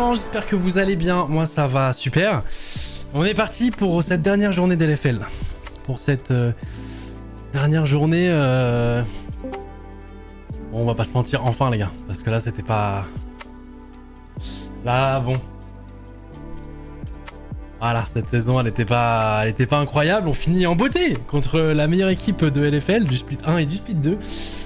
gens, j'espère que vous allez bien, moi ça va super. On est parti pour cette dernière journée d'LFL. Pour cette dernière journée... Bon, on va pas se mentir, enfin les gars, parce que là c'était pas... Là, bon... Voilà, cette saison elle était pas incroyable, on finit en beauté contre la meilleure équipe de LFL, du split 1 et du split 2.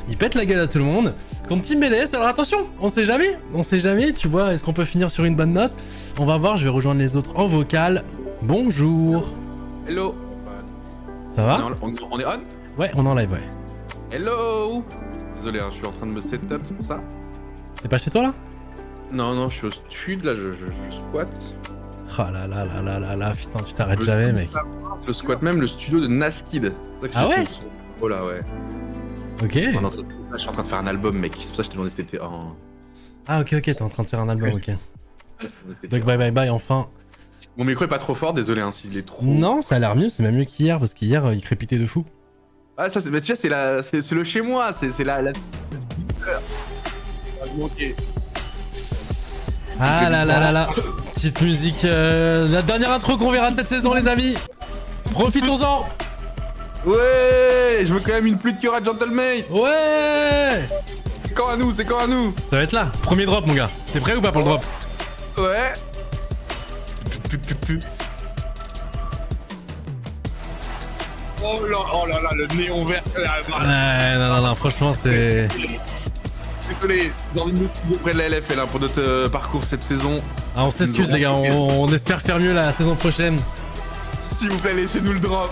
Ils pètent la gueule à tout le monde. Contre Team BDS, alors attention, on sait jamais, tu vois, est-ce qu'on peut finir sur une bonne note? On va voir, je vais rejoindre les autres en vocal. Bonjour. Hello. Ça va? On est on? Ouais, on est en live, ouais. Hello. Désolé, hein, je suis en train de me setup, c'est pour ça? T'es pas chez toi là? Non, je suis au stud, là, je squatte. Oh là là là là là là, putain, tu t'arrêtes jamais, mec. Je squatte même le studio de Naskid. Ah ouais? Oh là, ouais. Ok. Là, je suis en train de faire un album, mec. C'est pour ça que je t'ai demandé cet été. Oh. Ah ok, t'es en train de faire un album, ok. Donc bye, enfin. Mon micro est pas trop fort, désolé hein, s'il est trop... Non, ça a l'air mieux, c'est même mieux qu'hier, parce qu'hier, il crépitait de fou. Ah, ça, bah, tu vois, c'est le chez moi, c'est la... Ok. Ah là là là là. Petite musique, la dernière intro qu'on verra de cette saison, les amis. Profitons-en. Ouais, je veux quand même une pluie de cœur à Gentleman. Ouais. C'est quand à nous, c'est quand à nous. Ça va être là, premier drop, mon gars. T'es prêt ou pas pour le drop? Ouais. Oh là là, le néon vert. Ouais, non, franchement, c'est... Désolé, j'ai envie de nous suivre auprès de la LFL hein, pour notre parcours cette saison. Ah, on s'excuse, les gars, on espère faire mieux la saison prochaine. S'il vous plaît, laissez-nous le drop.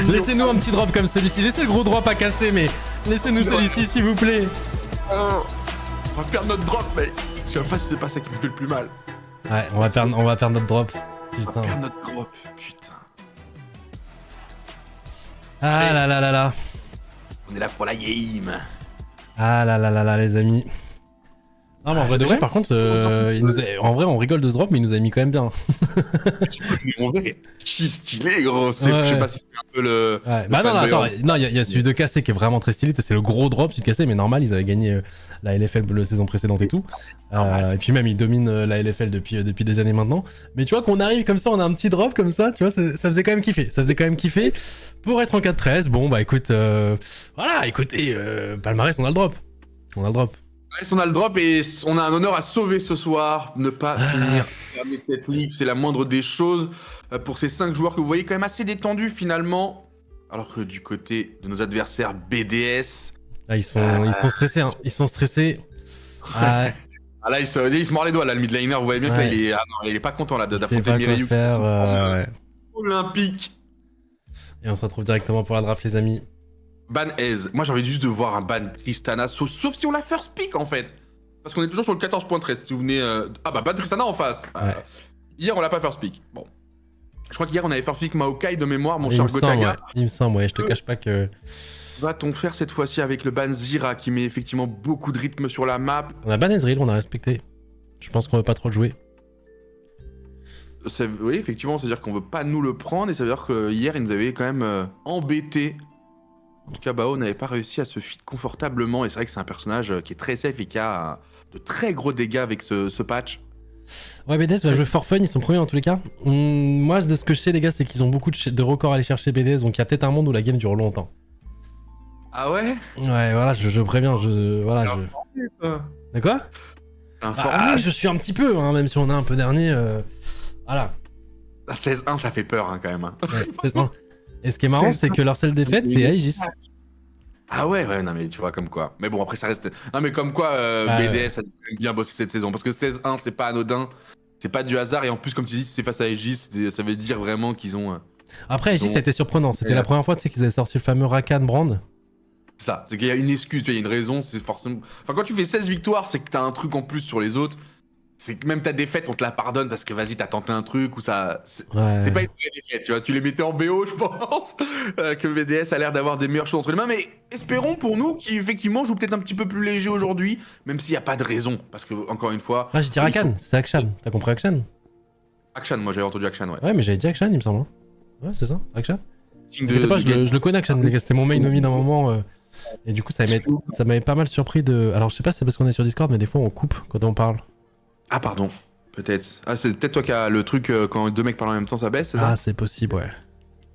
Laissez-nous un petit drop comme celui-ci. Laissez le gros drop à casser, mais laissez-nous celui-ci, s'il vous plaît. On va perdre notre drop, mec. Je sais pas si c'est pas ça qui me fait le plus mal. Ouais, on va perdre notre drop. Putain. On va perdre notre drop, putain. Ah là là là là. On est là pour la game. Ah là là là là, les amis. Non, mais en vrai de vrai, par contre, en vrai, on rigole de ce drop, mais il nous a mis quand même bien. En vrai, qui stylé, gros. Je sais pas si c'est un peu le. Ouais. Bah non, attends, non, il y a celui de Cassé qui est vraiment très stylé. C'est le gros drop, celui de Cassé, mais normal, ils avaient gagné la LFL la saison précédente et tout. Et puis même, ils dominent la LFL depuis des années maintenant. Mais tu vois, qu'on arrive comme ça, on a un petit drop comme ça, tu vois, ça faisait quand même kiffer. Pour être en 4-13, bon, bah écoute, voilà, écoutez, palmarès, on a le drop. On a le drop et on a un honneur à sauver ce soir. Ne pas finir fermer cette ligue, c'est la moindre des choses pour ces 5 joueurs que vous voyez quand même assez détendus finalement. Alors que du côté de nos adversaires BDS... Là, ils sont stressés, hein. Ils sont stressés. Ah là, il se mord les doigts, là, le mid laner. Vous voyez bien que là, il est pas content là d'affronter Mireille. Olympique. Et on se retrouve directement pour la draft, les amis. Ban Ez. Moi, j'ai envie juste de voir un ban Tristana, sauf si on la first pick en fait. Parce qu'on est toujours sur le 14.13. Si vous venez. Ah bah, ban Tristana en face. Ouais. Hier, on l'a pas first pick. Bon. Je crois qu'hier, on avait first pick Maokai de mémoire, mon cher Gotaga. Il me semble, ouais. Je te cache pas que. Va-t-on faire cette fois-ci avec le ban Zira qui met effectivement beaucoup de rythme sur la map? On a ban Ezreal, on a respecté. Je pense qu'on veut pas trop le jouer. Oui, effectivement, c'est-à-dire qu'on veut pas nous le prendre et ça veut dire que hier, il nous avait quand même embêté. En tout cas, Bao n'avait pas réussi à se fit confortablement et c'est vrai que c'est un personnage qui est très safe et qui a de très gros dégâts avec ce patch. Ouais, BDS va jouer for fun, ils sont premiers dans tous les cas. Moi, de ce que je sais, les gars, c'est qu'ils ont beaucoup de records à aller chercher BDS, donc il y a peut-être un monde où la game dure longtemps. Ah ouais? Ouais, voilà, je préviens, voilà, De quoi? Je suis un petit peu, hein, même si on est un peu dernier, voilà. 16-1, ça fait peur, hein, quand même. Ouais, 16-1. Et ce qui est marrant, c'est que leur seule défaite, c'est Aegis. Ah ouais, non mais tu vois comme quoi. Mais bon, après ça reste... Non mais comme quoi, BDS a bien bossé cette saison. Parce que 16-1, c'est pas anodin, c'est pas du hasard. Et en plus, comme tu dis, si c'est face à Aegis, ça veut dire vraiment qu'ils ont... Après, Aegis, ça a été surprenant. C'était la première fois, tu sais, qu'ils avaient sorti le fameux Rakan Brand. C'est ça, c'est qu'il y a une excuse, tu vois, il y a une raison, c'est forcément... Enfin, quand tu fais 16 victoires, c'est que t'as un truc en plus sur les autres. C'est que même ta défaite, on te la pardonne parce que vas-y, t'as tenté un truc ou ça... C'est pas une vraie défaite, tu vois. Tu les mettais en BO, je pense, que BDS a l'air d'avoir des meilleures choses entre les mains. Mais espérons pour nous qu'ils, effectivement, jouent peut-être un petit peu plus léger aujourd'hui, même s'il n'y a pas de raison. Parce que, encore une fois... Ah, j'ai dit Rakan, c'est Akshan. T'as compris Akshan? Akshan, moi j'avais entendu Akshan, ouais. Ouais, mais j'avais dit Akshan, il me semble. Ouais, c'est ça, Akshan. Je le connais, Akshan, c'était mon main nomi d'un moment. Et du coup, ça m'avait pas mal surpris de... Alors, je sais pas si c'est parce qu'on est sur Discord, mais des fois, on coupe quand on parle. Ah, pardon. Peut-être. Ah, c'est peut-être toi qui as le truc quand deux mecs parlent en même temps, ça baisse, c'est ça? Ah, c'est possible, ouais.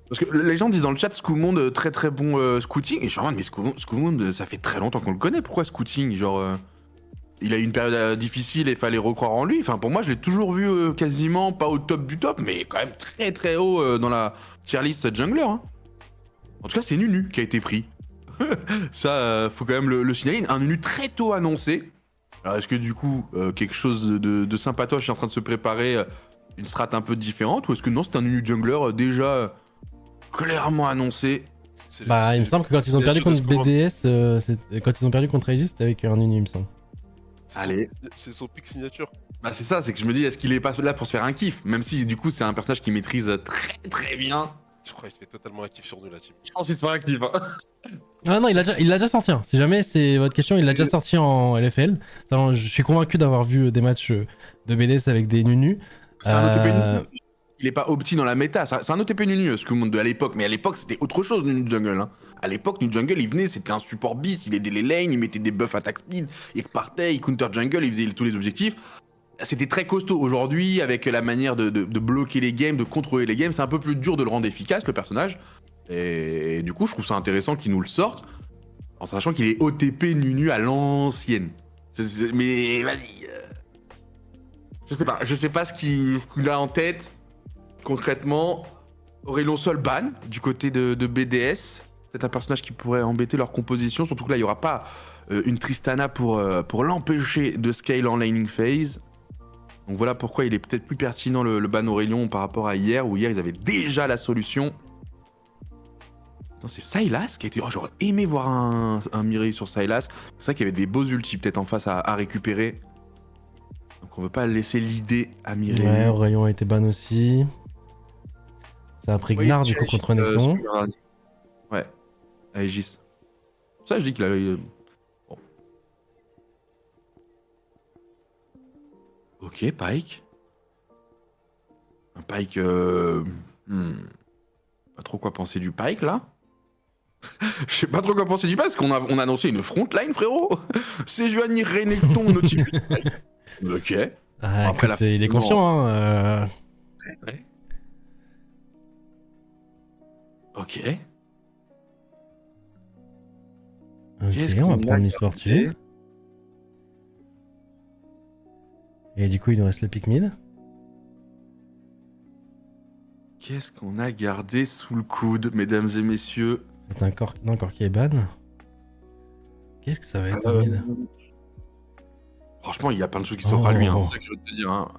Parce que les gens disent dans le chat Scoomonde, très très bon scouting. Et je suis en mode, mais Scoomonde, ça fait très longtemps qu'on le connaît. Pourquoi scouting? Genre, il a eu une période difficile et il fallait recroire en lui. Enfin, pour moi, je l'ai toujours vu quasiment pas au top du top, mais quand même très très haut dans la tier list jungler. Hein. En tout cas, c'est Nunu qui a été pris. Ça, faut quand même le signaler. Un Nunu très tôt annoncé. Alors, est-ce que du coup, quelque chose de sympatoche est en train de se préparer, une strat un peu différente, ou est-ce que non, c'est un Nunu jungler déjà clairement annoncé? Bah, il me semble que quand ils ont perdu contre BDS, quand ils ont perdu contre Aegis, c'était avec un Nunu, il me semble. Allez. C'est son pick signature. Bah, c'est ça, c'est que je me dis, est-ce qu'il est pas là pour se faire un kiff? Même si du coup, c'est un personnage qu'il maîtrise très très bien. Je crois qu'il fait totalement un kiff sur nous, la team. Je pense qu'il se fera un kiff. Hein. Ah non, il l'a déjà sorti. Hein. Si jamais c'est votre question, il l'a déjà sorti en LFL. Alors, je suis convaincu d'avoir vu des matchs de BDS avec des Nunu. C'est un OTP Nunu. Il est pas opti dans la méta. C'est un OTP Nunu, ce que monde de à l'époque. Mais à l'époque, c'était autre chose, Nunu Jungle. Hein. À l'époque, Nunu Jungle, il venait, c'était un support bis. Il aidait les lanes, il mettait des buffs attack speed, il repartait, il counter jungle, il faisait tous les objectifs. C'était très costaud. Aujourd'hui, avec la manière de bloquer les games, de contrôler les games, c'est un peu plus dur de le rendre efficace, le personnage. Et du coup, je trouve ça intéressant qu'il nous le sorte, en sachant qu'il est OTP Nunu à l'ancienne. Mais vas-y. Je sais pas ce qu'il a en tête concrètement. Aurélien Sol ban du côté de BDS. C'est un personnage qui pourrait embêter leur composition, surtout que là, il n'y aura pas une Tristana pour l'empêcher de scale en laning phase. Donc voilà pourquoi il est peut-être plus pertinent le ban Aurélien par rapport à hier, où hier ils avaient déjà la solution. Non, c'est Sylas qui a été. Oh, j'aurais aimé voir un Mireille sur Sylas. C'est vrai qu'il y avait des beaux ultis peut-être en face à récupérer. Donc on veut pas laisser l'idée à Mireille. Ouais, Aurélien a été ban aussi. Ça a pris Gnar du coup contre Necton. Ouais, Aegis. Ça, je dis qu'il a. Bon. Ok, Pyke. Un Pyke. Pas trop quoi penser du Pyke là. Je sais pas trop quoi penser du Pyke parce qu'on a annoncé une frontline, frérot. C'est Juani, Renekton, Nautilus. Ok. Ah, après, écoute, il est confiant, hein. Ouais. Ok. Ok, on va prendre Miss Fortune. Et du coup, il nous reste le pick mid. Qu'est-ce qu'on a gardé sous le coude, mesdames et messieurs? C'est un corps qui est ban. Qu'est-ce que ça va être mid? Franchement, il y a plein de choses qui s'offrent à lui, hein. C'est ça que je veux te dire. Hein.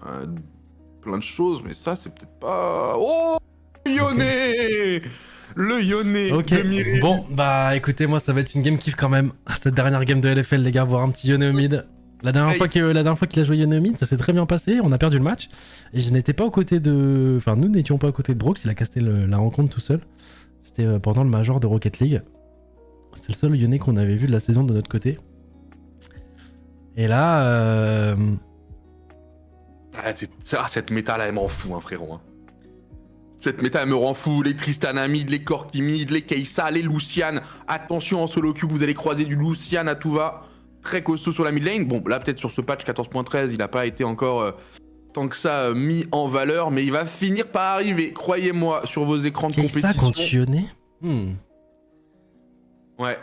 Plein de choses, mais ça, c'est peut-être pas... Oh, Yone, le Yone. Ok, bon, bah écoutez, moi, ça va être une game kiff quand même. Cette dernière game de LFL, les gars, voir un petit Yone au mid. La dernière fois qu'il a joué Yone au mid, ça s'est très bien passé. On a perdu le match. Et je n'étais pas aux côtés de... Enfin, nous n'étions pas aux côtés de Brox. Il a casté la rencontre tout seul. C'était pendant le Major de Rocket League. C'était le seul Yone qu'on avait vu de la saison de notre côté. Et là... cette méta là, elle me rend fou, hein, frérot. Hein. Cette méta, elle me rend fou. Les Tristana mid, les Corki mid, les Keisa, les Lucian. Attention en solo queue, vous allez croiser du Lucian à tout va. Très costaud sur la mid lane. Bon, là, peut-être sur ce patch 14.13, il n'a pas été encore tant que ça mis en valeur, mais il va finir par arriver. Croyez-moi, sur vos écrans de compétition. Keisa contre Yone. Ouais.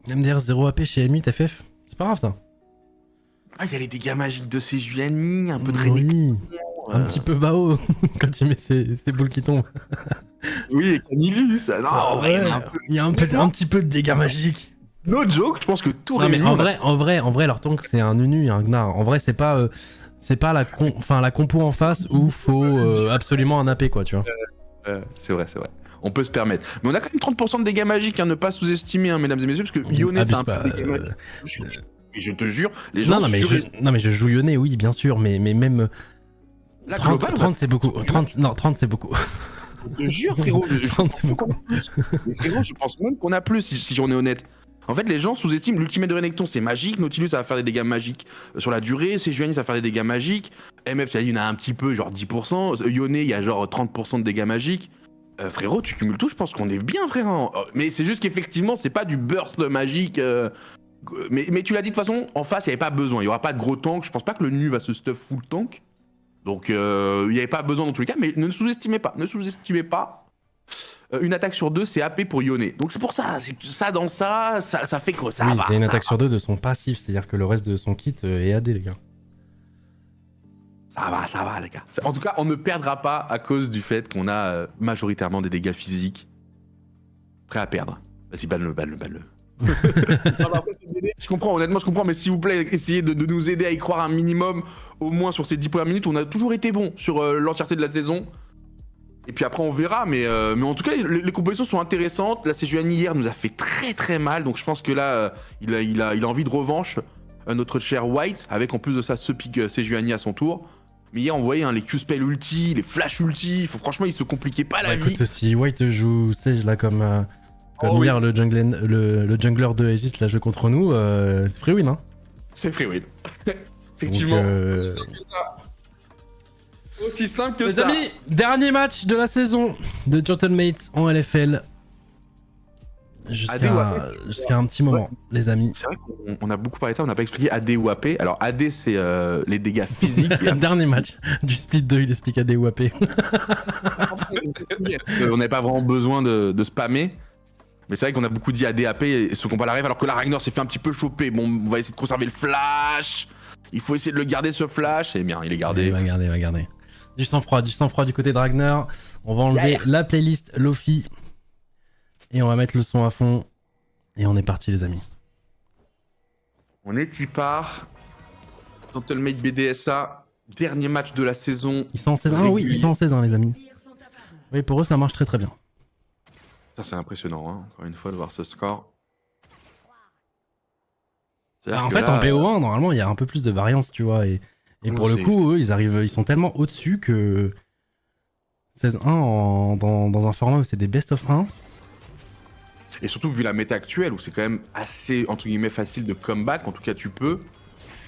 MDR 0 AP chez M8 FF. C'est pas grave ça. Ah, il y a les dégâts magiques de Sejuani, un peu de oui. Un petit peu Bao quand tu mets ses boules qui tombent. Oui, et Camillus. Non, en vrai, il y a un petit peu de dégâts magiques. No joke, je pense que tout réuni. En vrai, leur tank c'est un Nunu et un Gnar. En vrai, c'est pas la compo en face où faut absolument un AP quoi, tu vois. C'est vrai. On peut se permettre. Mais on a quand même 30% de dégâts magiques, hein, ne pas sous-estimer, hein, mesdames et messieurs, parce que Yone, c'est un peu de dégâts magiques. Et je te jure, les gens. Non, mais je joue Yone, oui, bien sûr, mais même. Là, 30 c'est beaucoup. 30 c'est beaucoup. Je te jure, frérot. 30 c'est beaucoup. Mais frérot, je pense même qu'on a plus, si on est honnête. En fait, les gens sous-estiment l'ultimate de Renekton, c'est magique. Nautilus, ça va faire des dégâts magiques sur la durée. Sejuani, ça va faire des dégâts magiques. MF, il y en a un petit peu, genre 10%. Yone, il y a genre 30% de dégâts magiques. Frérot, tu cumules tout, je pense qu'on est bien, frérot. Mais c'est juste qu'effectivement, c'est pas du burst magique. Mais tu l'as dit de toute façon, en face, il n'y avait pas besoin. Il n'y aura pas de gros tank. Je pense pas que le Nu va se stuff full tank. Donc il n'y avait pas besoin dans tous les cas, mais ne sous-estimez pas, une attaque sur 2, c'est AP pour Yone. Donc c'est pour ça, ça dans ça fait quoi ça oui, va. c'est une ça attaque va. sur 2 de son passif, c'est-à-dire que le reste de son kit est AD, les gars. Ça va, les gars. En tout cas, on ne perdra pas à cause du fait qu'on a majoritairement des dégâts physiques prêts à perdre. Vas-y, banne-le. Je comprends, honnêtement, je comprends, mais s'il vous plaît, essayez de nous aider à y croire un minimum, au moins sur ces 10 premières minutes. On a toujours été bon sur l'entièreté de la saison. Et puis après, on verra, mais en tout cas, les compositions sont intéressantes. La Sejuani hier nous a fait très très mal, donc je pense que là, il a envie de revanche, notre cher White, avec en plus de ça ce pick Sejuani à son tour. Mais hier, on voyait les Q-spell ulti, les flash ulti, franchement, il se compliquait pas la vie. Écoute, si White joue Sage là comme hier oui. le jungler de Aegis là joue contre nous, c'est free win, hein. C'est free win. Effectivement. Aussi simple que Les ça. amis, dernier match de la saison de Gentlemates en LFL. Jusqu'à un petit moment, les amis. C'est vrai qu'on a beaucoup parlé de ça, on n'a pas expliqué AD ou AP. Alors AD, c'est les dégâts physiques. Dernier match du split 2, il explique AD ou AP. On n'avait pas vraiment besoin de spammer. Mais c'est vrai qu'on a beaucoup dit AD, AP, et ce combat arrive, alors que la Ragnar s'est fait un petit peu choper. Bon, on va essayer de conserver le flash. Il faut essayer de le garder, ce flash. Et bien, il est gardé. Il va garder. Du sang-froid du côté de Ragnar. On va enlever la playlist Lofi. Et on va mettre le son à fond. Et on est parti, les amis. On est y part. Gentlemate BDSA. Dernier match de la saison. Ils sont en 16-1, oui, ils sont en 16-1, les amis. Oui, pour eux, ça marche très très bien. Ça, c'est impressionnant, hein, encore une fois, de voir ce score. Alors, en fait, en BO1, normalement, il y a un peu plus de variance, tu vois. Et pour le coup, eux, ils sont tellement au-dessus que 16-1 dans un format où c'est des best of 1. Et surtout, vu la méta actuelle, où c'est quand même assez, entre guillemets, facile de comeback, en tout cas, tu peux.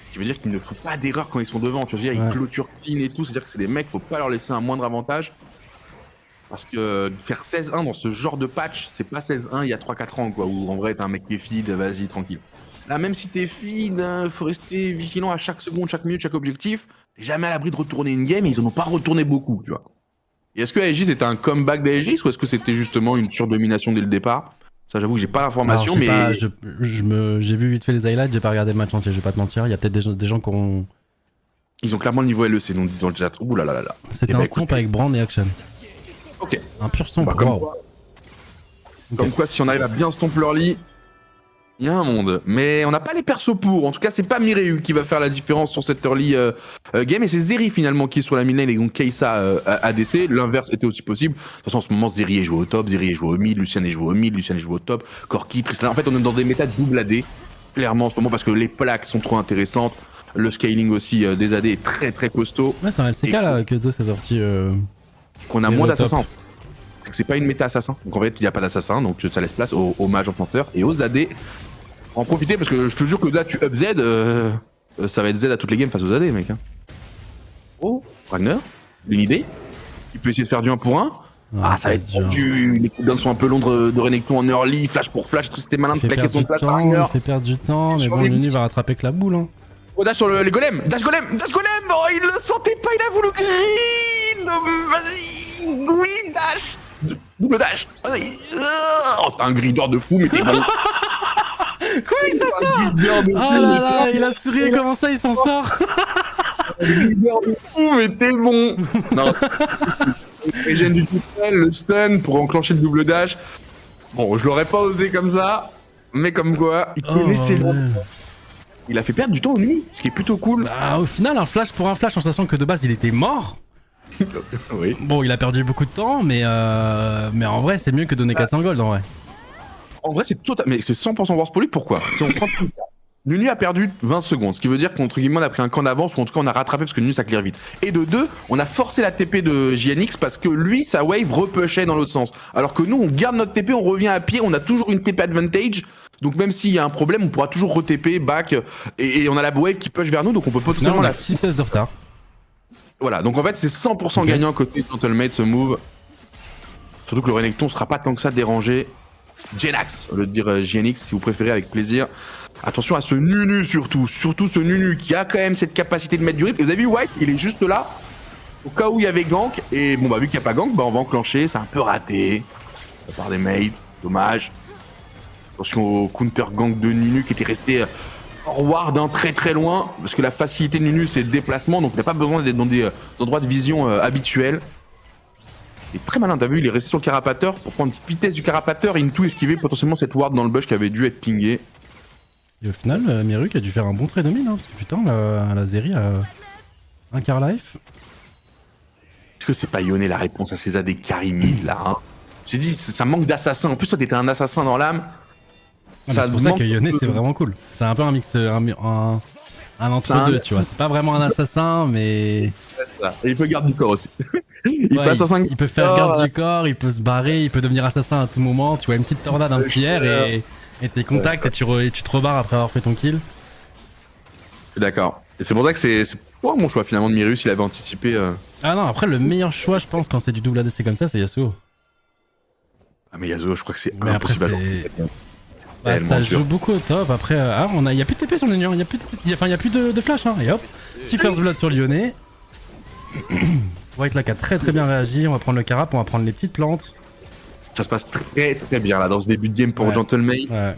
Ce qui veut dire qu'il ne faut pas d'erreur quand ils sont devant. Tu veux dire, ils clôturent clean et tout. C'est-à-dire que c'est des mecs, faut pas leur laisser un moindre avantage. Parce que faire 16-1 dans ce genre de patch, c'est pas 16-1 il y a 3-4 ans, quoi. Où en vrai, t'es un mec qui est feed, vas-y, tranquille. Là, même si t'es feed, faut rester vigilant à chaque seconde, chaque minute, chaque objectif. T'es jamais à l'abri de retourner une game et ils en ont pas retourné beaucoup, tu vois. Et est-ce que Aegis était un comeback d'Aegis ou est-ce que c'était justement une surdomination dès le départ? Ça, j'avoue que j'ai pas l'information, mais. J'ai vu vite fait les highlights, j'ai pas regardé le match entier, je vais pas te mentir. Il y a peut-être des gens qui ont. Ils ont clairement le niveau LEC dans le chat. Ouh là là là là. C'était un stomp avec Brand et Action. Ok. Un pur stomp. Bah, comme quoi, si on arrive à bien stomp l'early, il y a un monde. Mais on n'a pas les persos pour. En tout cas, c'est pas Mireu qui va faire la différence sur cette early game. Et c'est Zeri finalement qui est sur la mid lane et donc Kai'Sa ADC. L'inverse était aussi possible. De toute façon, en ce moment, Zeri est joué au top, Zeri est joué au mid, Lucian est joué au mid, Lucian est joué au top, Corki, Tristan. En fait, on est dans des méta double AD. Clairement en ce moment parce que les plaques sont trop intéressantes. Le scaling aussi des AD est très très costaud. Ouais, c'est un LCK là que Zeus a sorti. Qu'on a moins d'assassins. C'est pas une méta assassin. Donc en fait, il n'y a pas d'assassin, donc ça laisse place aux mages enchanteurs et aux AD. En profiter parce que je te jure que là, tu up Z, ça va être Z à toutes les games face aux AD, mec. Hein. Oh, Ragnar, une idée. Il peut essayer de faire du 1 pour 1. Ah, ça va être tendu. Les cooldowns sont un peu longs de Renekton en early, flash pour flash, tout c'était malin de plaquer son flash par Ragnar. Il fait perdre du temps, mais bon, Nunu va rattraper que la boule. Hein. Oh, dash sur les golems! Dash golem! Oh, il le sentait pas, il a voulu green! Vas-y! Oui, dash! Double dash! Oh, t'as un grideur de fou, mais t'es bon! Quoi, il s'en sort? Oh là là, il a souri, comment ça, il s'en sort? Un grideur de fou, mais t'es bon! Non, il gêne du tout seul, le stun pour enclencher le double dash. Bon, je l'aurais pas osé comme ça, mais comme quoi, il connaissait le. Il a fait perdre du temps aux nuits, ce qui est plutôt cool. Bah, au final, un flash pour un flash en sachant que de base il était mort. Oui. Bon, il a perdu beaucoup de temps, mais en vrai, c'est mieux que donner 400 gold en vrai. En vrai, c'est total... mais c'est 100% worse pour lui. Pourquoi? Si on prend tout le cas, Nunu a perdu 20 secondes, ce qui veut dire qu'entre guillemets, on a pris un camp d'avance, ou en tout cas, on a rattrapé parce que Nunu ça clear vite. Et de deux, on a forcé la TP de JNX parce que lui, sa wave repushait dans l'autre sens. Alors que nous, on garde notre TP, on revient à pied, on a toujours une TP advantage. Donc même s'il y a un problème, on pourra toujours re-TP, back, et on a la wave qui push vers nous, donc on peut potentiellement on a 6-16 de retard. Voilà, donc en fait c'est 100% gagnant côté Gentlemate ce move. Surtout que le Renekton sera pas tant que ça dérangé. Jenax, au lieu de dire JNX si vous préférez, avec plaisir. Attention à ce Nunu surtout ce Nunu qui a quand même cette capacité de mettre du rip. Et vous avez vu White, il est juste là, au cas où il y avait gank. Et bon, bah, vu qu'il n'y a pas gank, bah, on va enclencher. C'est un peu raté. Ça part des mates. Dommage. Attention au counter gank de Nunu qui était resté forward très très loin. Parce que la facilité de Nunu, c'est le déplacement. Donc, il n'a pas besoin d'être dans des endroits de vision habituels. Il est très malin, t'as vu, il est resté sur le carapateur pour prendre une vitesse du carapateur et tout esquiver potentiellement cette ward dans le bush qui avait dû être pingé. Et au final, Miruk a dû faire un bon trade de mine, hein, parce que putain, la Zeri a un car life. Est-ce que c'est pas Yone la réponse à ces AD carry mid là hein? J'ai dit, ça manque d'assassins. En plus, toi, t'étais un assassin dans l'âme. C'est pour ça que Yone, c'est vraiment cool. C'est un peu un mix, un entre-deux, tu vois. C'est pas vraiment un assassin, mais. Et il peut garder du corps aussi. Il peut faire garde du corps, il peut se barrer, il peut devenir assassin à tout moment. Tu vois, une petite tornade, un petit air et tes contacts et tu te rebarres après avoir fait ton kill. D'accord. Et c'est pour ça que c'est pas mon choix finalement de Mirus, il avait anticipé. Ah non, après le meilleur choix, je pense, quand c'est du double ADC comme ça, c'est Yasuo. Ah, mais Yasuo, je crois que c'est impossible à ça joue beaucoup au top. Après, il y a plus de TP sur l'Union, il y a plus de flash. Hein. Et hop, petit first blood sur Lyonnais. White là qui a très bien réagi, on va prendre le carap, on va prendre les petites plantes. Ça se passe très bien là dans ce début de game pour Gentlemate. Ouais.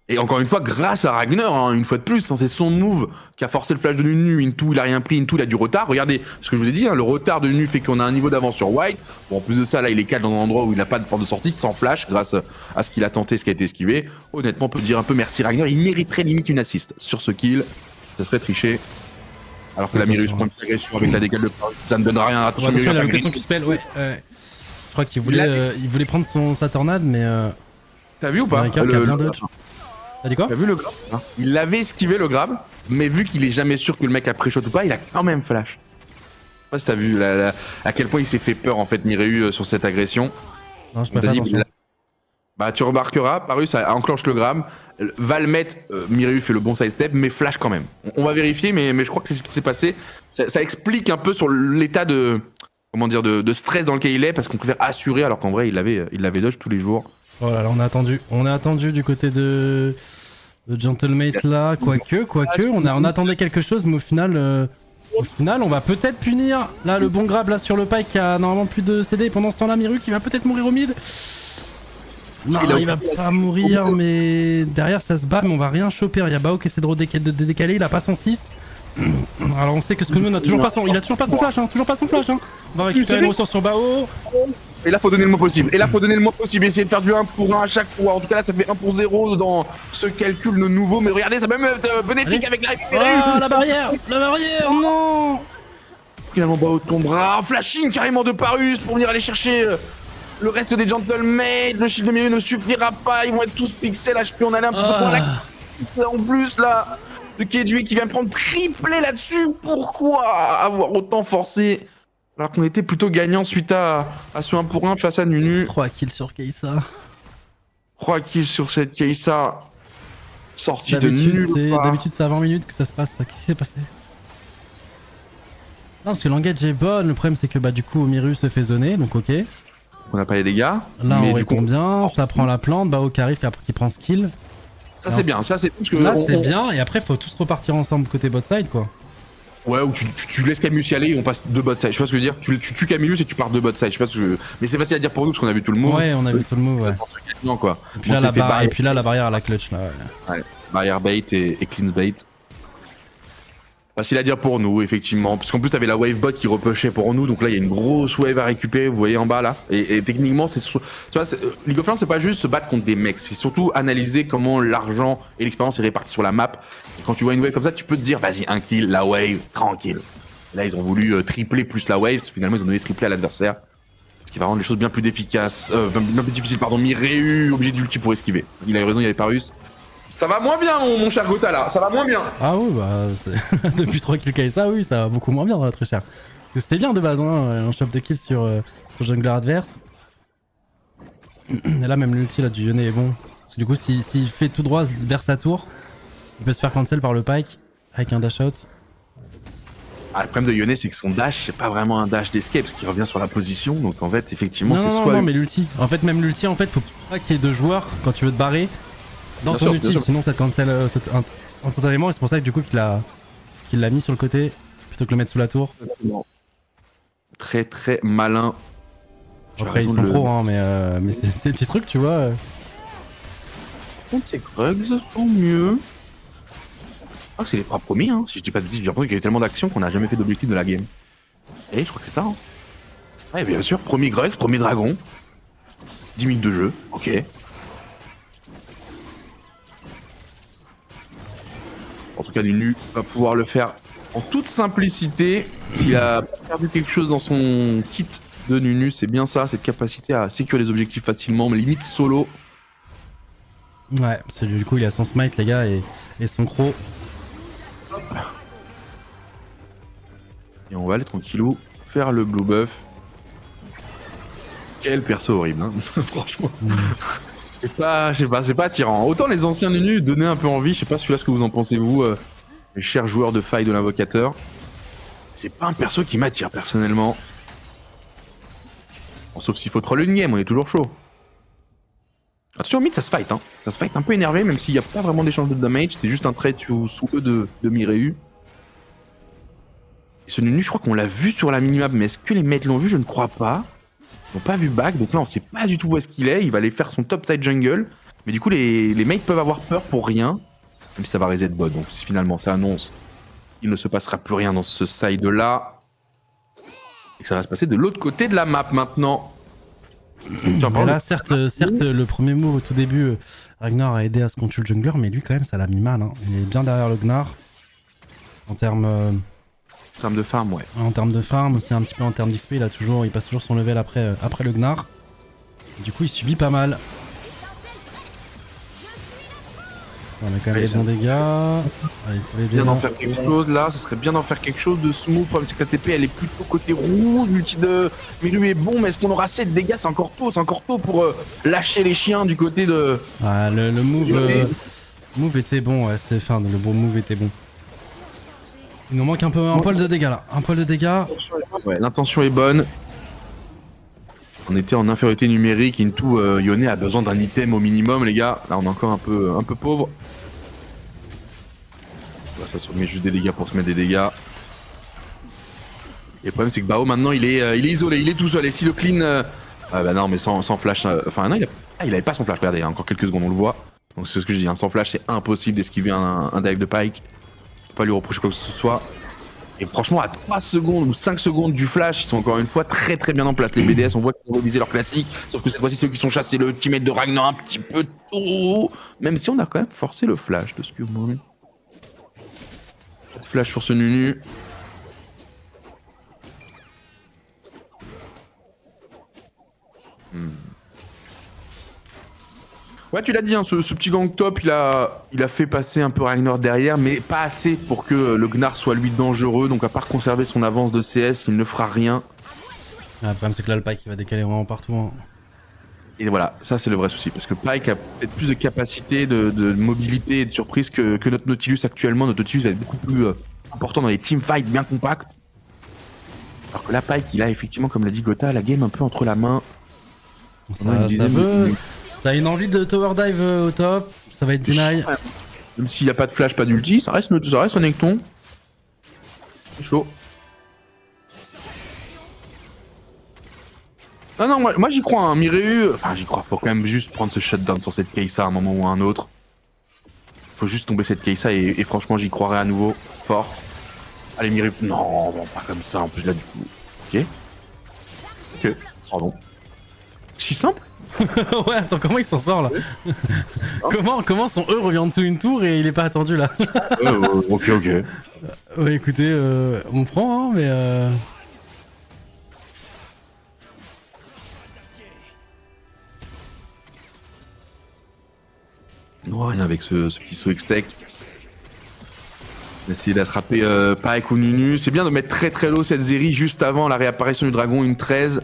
Et encore une fois, grâce à Ragnar, hein, une fois de plus, hein, c'est son move qui a forcé le flash de Nunu. Intu, il a rien pris, Intu, il a du retard. Regardez ce que je vous ai dit, hein, le retard de Nunu fait qu'on a un niveau d'avance sur White. Bon, en plus de ça, là, il est calme dans un endroit où il n'a pas de porte de sortie, sans flash, grâce à ce qu'il a tenté, ce qui a été esquivé. Honnêtement, on peut dire un peu merci Ragnar. Il mériterait limite une assist sur ce kill. Ça serait triché. Alors que la Mirus prend une agression avec la décale de Paris, ça ne donnera rien. Attention, il a l'occasion qui spell, ouais. Je crois qu'il voulait prendre sa tornade, mais. T'as vu ou pas Qui a bien dodge. T'as dit quoi? T'as vu le grab hein? Il avait esquivé le grab, mais vu qu'il est jamais sûr que le mec a pré-shot ou pas, il a quand même flash. Je sais pas si t'as vu à quel point il s'est fait peur en fait Mireu sur cette agression. Non, je peux pas. Bah tu remarqueras, Parus enclenche le grab, va le mettre, Mireu fait le bon side step, mais flash quand même. On va vérifier, mais je crois que c'est ce qui s'est passé. Ça explique un peu sur l'état de de stress dans lequel il est, parce qu'on préfère assurer, alors qu'en vrai il l'avait dodge tous les jours. Oh là là, on a attendu du côté de Gentlemate là, quoique, on attendait quelque chose, mais au final, on va peut-être punir là le bon grab là sur le pike qui a normalement plus de CD. Pendant ce temps-là, Miru qui va peut-être mourir au mid. Non, il va pas mourir, mais derrière ça se bat, mais on va rien choper. Il y a Bao qui essaie de décaler, il a pas son 6. Alors on sait que Scunman n'a toujours pas son, il a toujours pas son flash, hein, On va récupérer une ressource sur Bao. Et là faut donner le moins possible. Essayer de faire du 1 pour 1 à chaque fois. En tout cas là ça fait 1 pour 0 dans ce calcul de nouveau. Mais regardez, ça peut même être bénéfique avec la récupérée. Oh la barrière, non. Finalement Bao tombera. Flashing carrément de Parus pour venir aller chercher le reste des Gentlemates. Le shield de milieu ne suffira pas. Ils vont être tous pixels HP. On allait un petit peu pour la... En plus là, le Kedui qui vient prendre triplé là-dessus. Pourquoi avoir autant forcé alors qu'on était plutôt gagnant suite à ce 1 pour 1 face à Nunu. 3 kills sur Kai'Sa. 3 kills sur cette Kai'Sa. Sortie de nulle part. D'habitude c'est à 20 minutes que ça se passe. Qu'est-ce qui s'est passé? Non, parce que l'engage est bonne. Le problème c'est que du coup Miru se fait zoner, donc ok. On n'a pas les dégâts. Là on répond bien, ça prend la plante, Bao qui arrive qui prend ce kill. Ça c'est bien, ça c'est parce que là c'est bien, et après faut tous repartir ensemble côté bot side quoi. Ouais, ou tu laisses Camillus y aller et on passe 2 bot side. Je sais pas ce que je veux dire. Tu tues Camillus et tu pars 2 bot side. Je sais pas ce que... Mais c'est facile à dire pour nous parce qu'on a vu tout le move. Ouais, on a vu tout le move, ouais. Non, quoi. Et puis, là, la barrière à la clutch là. Ouais, barrière bait et clean bait. Facile à dire pour nous, effectivement. Parce qu'en plus, t'avais la wave bot qui repushait pour nous. Donc là, il y a une grosse wave à récupérer. Vous voyez en bas là. Et techniquement, c'est. Tu vois, League of Legends, c'est pas juste se battre contre des mecs. C'est surtout analyser comment l'argent et l'expérience est répartis sur la map. Et quand tu vois une wave comme ça, tu peux te dire, vas-y, un kill, la wave, tranquille. Là, ils ont voulu tripler plus la wave. Finalement, ils ont donné tripler à l'adversaire. Ce qui va rendre les choses bien plus efficaces. Bien plus difficiles, pardon. Mireu, obligé d'ulti pour esquiver. Il a eu raison, il y avait Parus. Ça va moins bien mon cher Gotha là, ça va moins bien. Ah oui depuis 3 kills Kai'Sa, oui ça va beaucoup moins bien très cher. C'était bien de base hein, un shop de kills sur jungler adverse. Et là même l'ulti là du Yone est bon. Parce que du coup s'il fait tout droit vers sa tour, il peut se faire cancel par le pike avec un dash out. Ah, le problème de Yone c'est que son dash c'est pas vraiment un dash d'escape parce qu'il revient sur la position. Donc en fait effectivement c'est soit... Non mais l'ulti, en fait même l'ulti faut pas qu'il y ait 2 joueurs quand tu veux te barrer. Dans ton ulti, sinon ça cancel instantanément et c'est pour ça que du coup qu'il l'a mis sur le côté plutôt que le mettre sous la tour. très très malin. Après ils sont pros hein, mais c'est des petits trucs tu vois. Ces Krugs sont mieux. Je crois que c'est les 3 premiers, hein. Si je dis pas de bêtises, j'ai l'impression qu'il y a eu tellement d'actions qu'on n'a jamais fait d'objectif de la game. Et je crois que c'est ça. Hein. Ouais, bien sûr, premier Greg, premier dragon. 10 minutes de jeu, ok. En tout cas, Nunu va pouvoir le faire en toute simplicité. S'il a perdu quelque chose dans son kit de Nunu, c'est bien ça, cette capacité à sécuriser les objectifs facilement, mais limite solo. Ouais, parce que du coup il a son smite les gars et son croc. Et on va aller tranquillou faire le blue buff. Quel perso horrible, hein. Franchement. C'est pas, je sais pas, c'est pas attirant. Autant les anciens Nunu donnaient un peu envie, je sais pas celui-là ce que vous en pensez vous, les chers joueurs de faille de l'invocateur. C'est pas un perso qui m'attire personnellement. Bon, sauf s'il faut troll une game, on est toujours chaud. Attention, mid ça se fight, hein. Ça se fight un peu énervé, même s'il n'y a pas vraiment d'échange de damage, c'était juste un trade sous eux de Mireu. Et ce Nunu, je crois qu'on l'a vu sur la minimap, mais est-ce que les mates l'ont vu? Je ne crois pas. Ils n'ont pas vu back, donc là on sait pas du tout où est-ce qu'il est. Il va aller faire son top side jungle. Mais du coup, les mates peuvent avoir peur pour rien. Même si ça va reset bot, donc finalement ça annonce qu'il ne se passera plus rien dans ce side là. Et que ça va se passer de l'autre côté de la map maintenant. Mais là, certes, le premier move au tout début, Ragnar a aidé à se contrôler le jungler, mais lui quand même ça l'a mis mal. Hein. Il est bien derrière le Gnar. En termes de farm, ouais. En termes de farm, aussi un petit peu en termes d'XP, il passe toujours son level après le Gnar. Du coup il subit pas mal. On a quand même des bons dégâts. Allez, bien d'en faire quelque chose là, ça serait bien d'en faire quelque chose de smooth. Le problème c'est que la TP elle est plutôt côté rouge, multi de Mireu est bon, mais est-ce qu'on aura 7 dégâts? C'est encore tôt pour lâcher les chiens du côté de... Ah, le move était bon, ouais, c'est fin, le bon move était bon. Il nous manque un poil de dégâts là, un poil de dégâts. Ouais, l'intention est bonne. On était en infériorité numérique, Into Yone a besoin d'un item au minimum les gars. Là on est encore un peu pauvre. Là ça se met juste des dégâts pour se mettre des dégâts. Et le problème c'est que Bao maintenant il est isolé, il est tout seul. Et si le clean... Ah bah non mais sans flash... Enfin non il avait pas son flash, regardez, il y a encore quelques secondes on le voit. Donc c'est ce que je dis, hein, sans flash c'est impossible d'esquiver un dive de Pyke. Faut pas lui reprocher quoi que ce soit. Et franchement, à 3 secondes ou 5 secondes du flash, ils sont encore une fois très très bien en place. Les BDS, on voit qu'ils ont réalisé leur classique. Sauf que cette fois-ci, ceux qui sont chassés, le teammate de Ragnar un petit peu tôt. Même si on a quand même forcé le flash de Skurmoon. Pas de flash sur ce Nunu. Ouais, tu l'as dit, hein, ce petit gang top, il a fait passer un peu Ragnar derrière, mais pas assez pour que le Gnar soit lui dangereux. Donc à part conserver son avance de CS, il ne fera rien. Ah, le problème c'est que là le Pyke il va décaler vraiment partout. Hein. Et voilà, ça c'est le vrai souci, parce que Pyke a peut-être plus de capacité, de mobilité et de surprise que notre Nautilus actuellement. Notre Nautilus va être beaucoup plus important dans les teamfights bien compacts. Alors que là, Pyke, il a effectivement, comme l'a dit Gotha, la game un peu entre la main. Ça a une envie de tower dive au top, ça va être deny. Même s'il n'y a pas de flash, pas d'ulti, ça reste un Necton. C'est chaud. Non, non, moi j'y crois, hein. Mireu, enfin j'y crois, faut quand même juste prendre ce shutdown sur cette Kai'Sa à un moment ou à un autre. Faut juste tomber cette Kai'Sa et franchement j'y croirais à nouveau, fort. Allez Mireu, non, bon, pas comme ça en plus là du coup. Ok, pardon. Si simple. Ouais, attends, comment il s'en sort là? Comment son E revient en dessous d'une tour et il est pas attendu là? Ok. Ouais, écoutez, on prend, hein, mais Non, rien avec ce petit saut extec. Essayer d'attraper Pyke ou Nunu. C'est bien de mettre très très low cette Zeri juste avant la réapparition du dragon, une 13.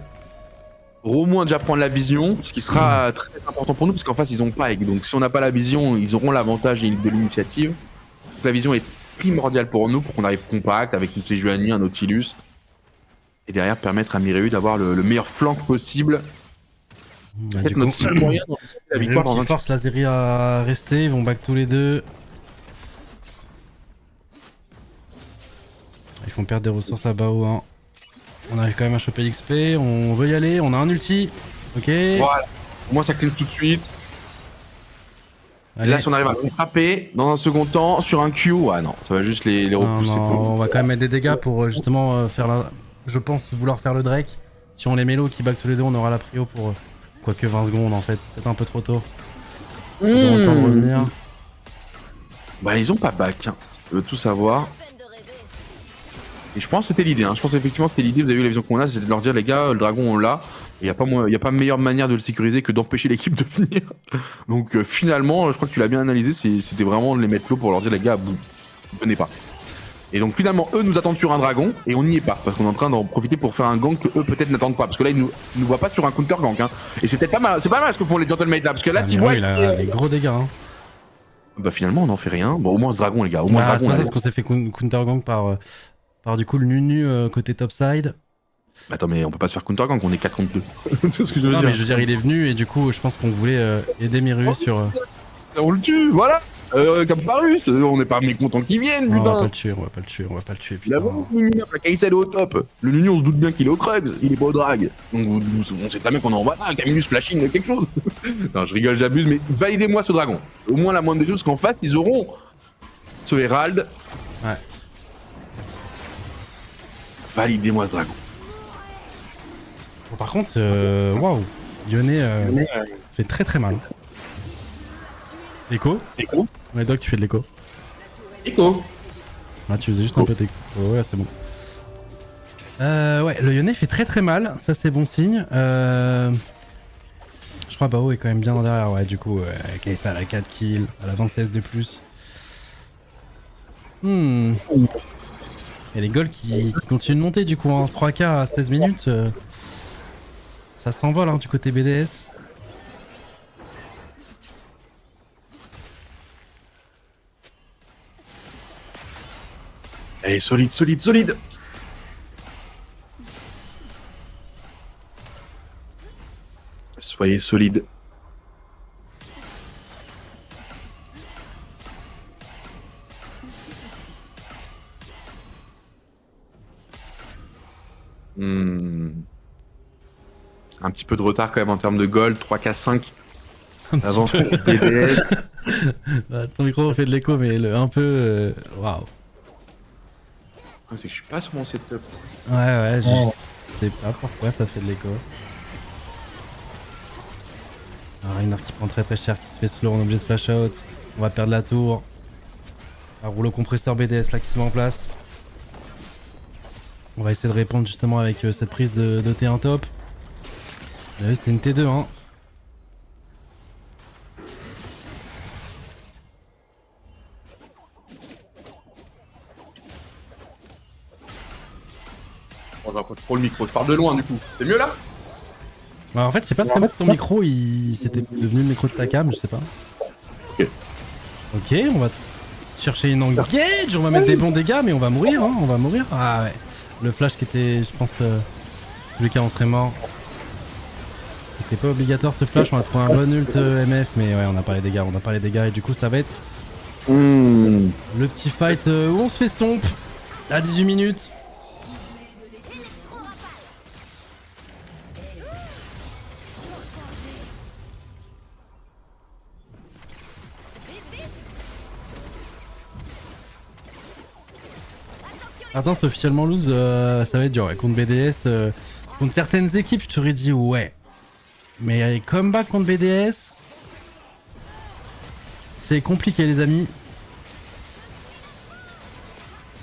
Au moins déjà prendre la vision, ce qui sera très important pour nous parce qu'en face ils ont Pyke. Donc si on n'a pas la vision, ils auront l'avantage de l'initiative. Donc la vision est primordiale pour nous pour qu'on arrive compact avec une Sejuani, un Nautilus. Et derrière permettre à Mireu d'avoir le meilleur flank possible. Peut-être notre seul moyen de la victoire dans un... force la Zeri à rester, ils vont back tous les deux. Ils font perdre des ressources à Bao. Hein. On arrive quand même à choper l'XP, on veut y aller, on a un ulti. Ok. Voilà. Moi, ça clean tout de suite. Et là, si on arrive à frapper dans un second temps sur un Q, non, ça va juste les repousser. On va quand même mettre des dégâts pour justement faire la... Je pense vouloir faire le Drake. Si on les mélo qui back tous les deux, on aura la prio pour quoique 20 secondes en fait. Peut-être un peu trop tôt. Ils ont le temps de revenir. Bah, ils ont pas back, hein. Je veux tout savoir. Et je pense que c'était l'idée, hein. Je pense effectivement c'était l'idée, vous avez vu la vision qu'on a, c'est de leur dire les gars, le dragon on l'a, il n'y a pas meilleure manière de le sécuriser que d'empêcher l'équipe de venir. Donc finalement, je crois que tu l'as bien analysé, c'était vraiment de les mettre low pour leur dire les gars, vous venez pas. Et donc finalement, eux nous attendent sur un dragon et on n'y est pas, parce qu'on est en train d'en profiter pour faire un gank que eux peut-être n'attendent pas, parce que là ils nous voient pas sur un counter gank, hein. Et c'est peut-être pas mal, c'est pas mal ce que font les gentlemates là, parce que là si moi... il a des gros dégâts. Hein. Bah finalement on n'en fait rien, bon au moins ce dragon les gars, au moins c'est pas ça, parce qu'on s'est fait counter gank par du coup le Nunu côté topside. Attends mais on peut pas se faire counter gank, on est 4 contre 2. C'est ce que je veux non dire. mais je veux dire il est venu et du coup je pense qu'on voulait aider Miru sur... On le tue, voilà. Comme Parus, on n'est pas mécontent qu'ils viennent, putain. On va pas le tuer, on va pas le tuer, putain. La Kai'Sa elle est au top. Le Nunu on se doute bien qu'il est au Krugs, il est pas au drag. Donc on sait très bien qu'on envoie un Caminus flashing quelque chose. Non je rigole, j'abuse, mais validez-moi ce dragon. Au moins la moindre des choses qu'en face ils auront ce Herald. Ouais. Validez-moi ce dragon. Bon, par contre, waouh, Yone fait très très mal. Écho. Ouais, Doc, tu fais de l'écho. Echo. Ah, tu faisais juste un peu d'écho. Ouais, c'est bon. Ouais, le Yone fait très très mal. Ça, c'est bon signe. Je crois Bao est quand même bien derrière. Ouais, du coup, Kai'Sa à la 4 kills, à la 20 CS de plus. Il y a les goals qui continuent de monter du coup. Hein. 3K à 16 minutes. Ça s'envole hein, du côté BDS. Allez, solide. Soyez solide. Un petit peu de retard quand même en termes de gold, 3K5. Avant BDS. Ton micro fait de l'écho, mais un peu. Waouh. C'est que je suis pas sur mon setup. Ouais, je sais pas pourquoi ça fait de l'écho. Un Reiner qui prend très cher, qui se fait slow, on est obligé de flash out. On va perdre la tour. Un rouleau compresseur BDS là qui se met en place. On va essayer de répondre justement avec cette prise de T1 top. C'est une T2 hein. On va pas trop le micro, je parle de loin du coup. C'est mieux là? Bah, en fait, je sais pas, c'est comme si ton micro c'était devenu le micro de ta cam, je sais pas. Ok, on va chercher une engage, on va mettre des bons dégâts, mais on va mourir, hein, on va mourir. Ah ouais, le flash qui était, je pense, tous les cas on serait mort. C'était pas obligatoire ce flash, on a trouvé un bon ult MF, mais ouais, on n'a pas les dégâts, et du coup ça va être le petit fight où on se fait stomp à 18 minutes. Attends, c'est officiellement lose, ça va être dur. Ouais. Contre BDS, contre certaines équipes, je t'aurais dit ouais. Mais comeback contre BDS, c'est compliqué, les amis.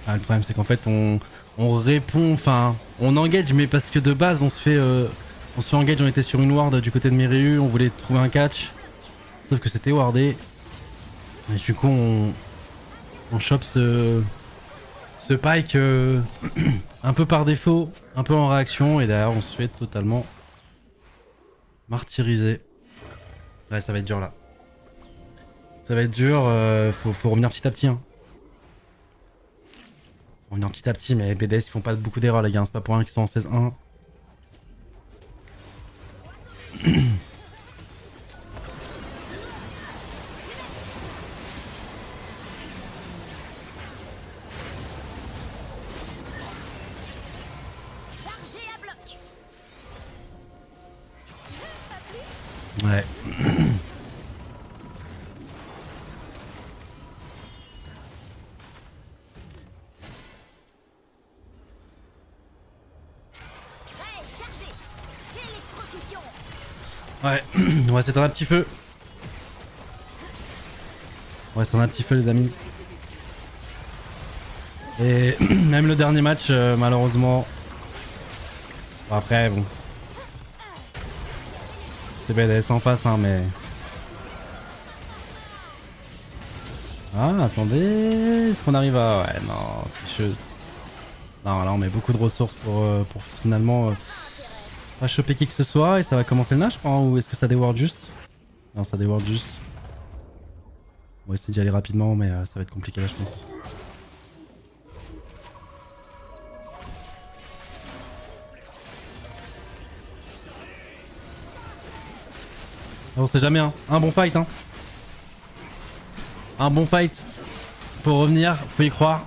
Ah, le problème, c'est qu'en fait, on répond, enfin, on engage, mais parce que de base, on se fait engage. On était sur une ward du côté de Mériu, on voulait trouver un catch, sauf que c'était wardé. Et du coup, on chope ce pike un peu par défaut, un peu en réaction, et derrière on se fait totalement martyriser. Ouais, ça va être dur là. Ça va être dur, faut revenir petit à petit. Hein. Faut revenir petit à petit, mais BDS ils font pas beaucoup d'erreurs les gars, c'est pas pour rien qu'ils sont en 16-1. Ouais. Ouais, on va s'éteindre un petit feu. On va s'éteindre un petit feu les amis. Et même le dernier match, malheureusement... Bon, après, bon... C'est BDS en face, hein, mais... Ah, attendez... Est-ce qu'on arrive à... Ouais, non, tricheuse. Non, là on met beaucoup de ressources pour finalement... pas choper qui que ce soit et ça va commencer le Nash, je crois, hein, ou est-ce que ça déward juste? Non, ça déward juste. On va essayer d'y aller rapidement, mais ça va être compliqué là, je pense. On sait jamais, hein. Un bon fight, hein. Un bon fight. Pour revenir, faut y croire.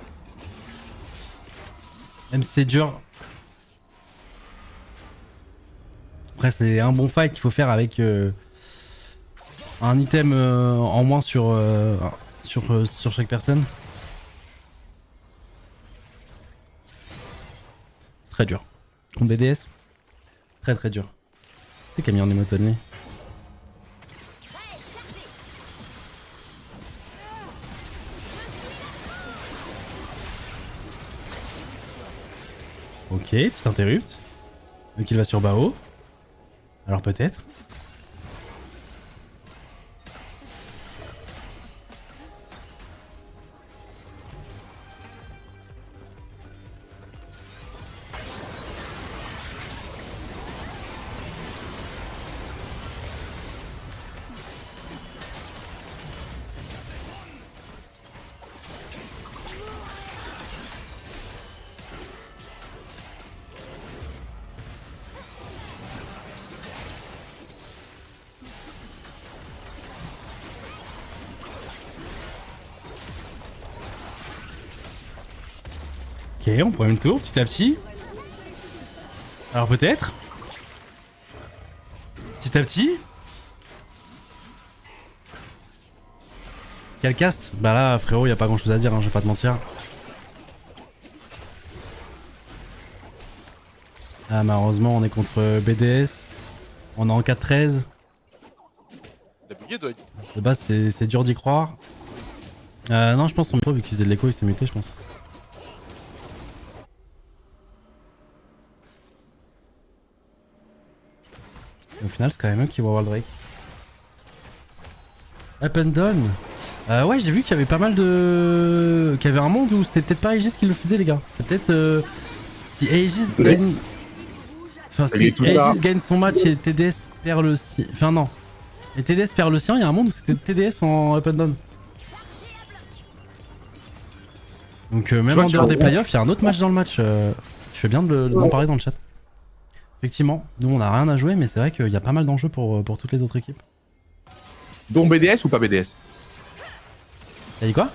Même si c'est dur. Après, c'est un bon fight qu'il faut faire avec un item en moins sur chaque personne. C'est très dur. Contre BDS, très très dur. C'est qui a mis en emote only. Ok, petit interrupt. Donc il va sur Bao. Alors peut-être. Ok, on prend une tour petit à petit. Alors peut-être. Petit à petit. Quel cast? Bah là frérot, y a pas grand chose à dire, hein, je vais pas te mentir. Ah malheureusement on est contre BDS. On est en 4-13. Il a bugué, Doig. De base c'est dur d'y croire. Non je pense son micro vu qu'il faisait de l'écho il s'est muté je pense. Et au final c'est quand même eux qui vont avoir le Drake. Up and down. Ouais j'ai vu qu'il y avait pas mal de... Qu'il y avait un monde où c'était peut-être pas Aegis qui le faisait les gars. C'est peut-être si Aegis gagne... Enfin si Aegis gagne son match et TDS perd le sien... Enfin non. Et TDS perd le sien, il y a un monde où c'était TDS en up and down. Donc même en dehors des playoffs, il y a un autre match dans le match. Je fais bien d'en parler dans le chat. Effectivement, nous on a rien à jouer mais c'est vrai qu'il y a pas mal d'enjeux pour toutes les autres équipes. Dont BDS ou pas BDS? T'as dit quoi?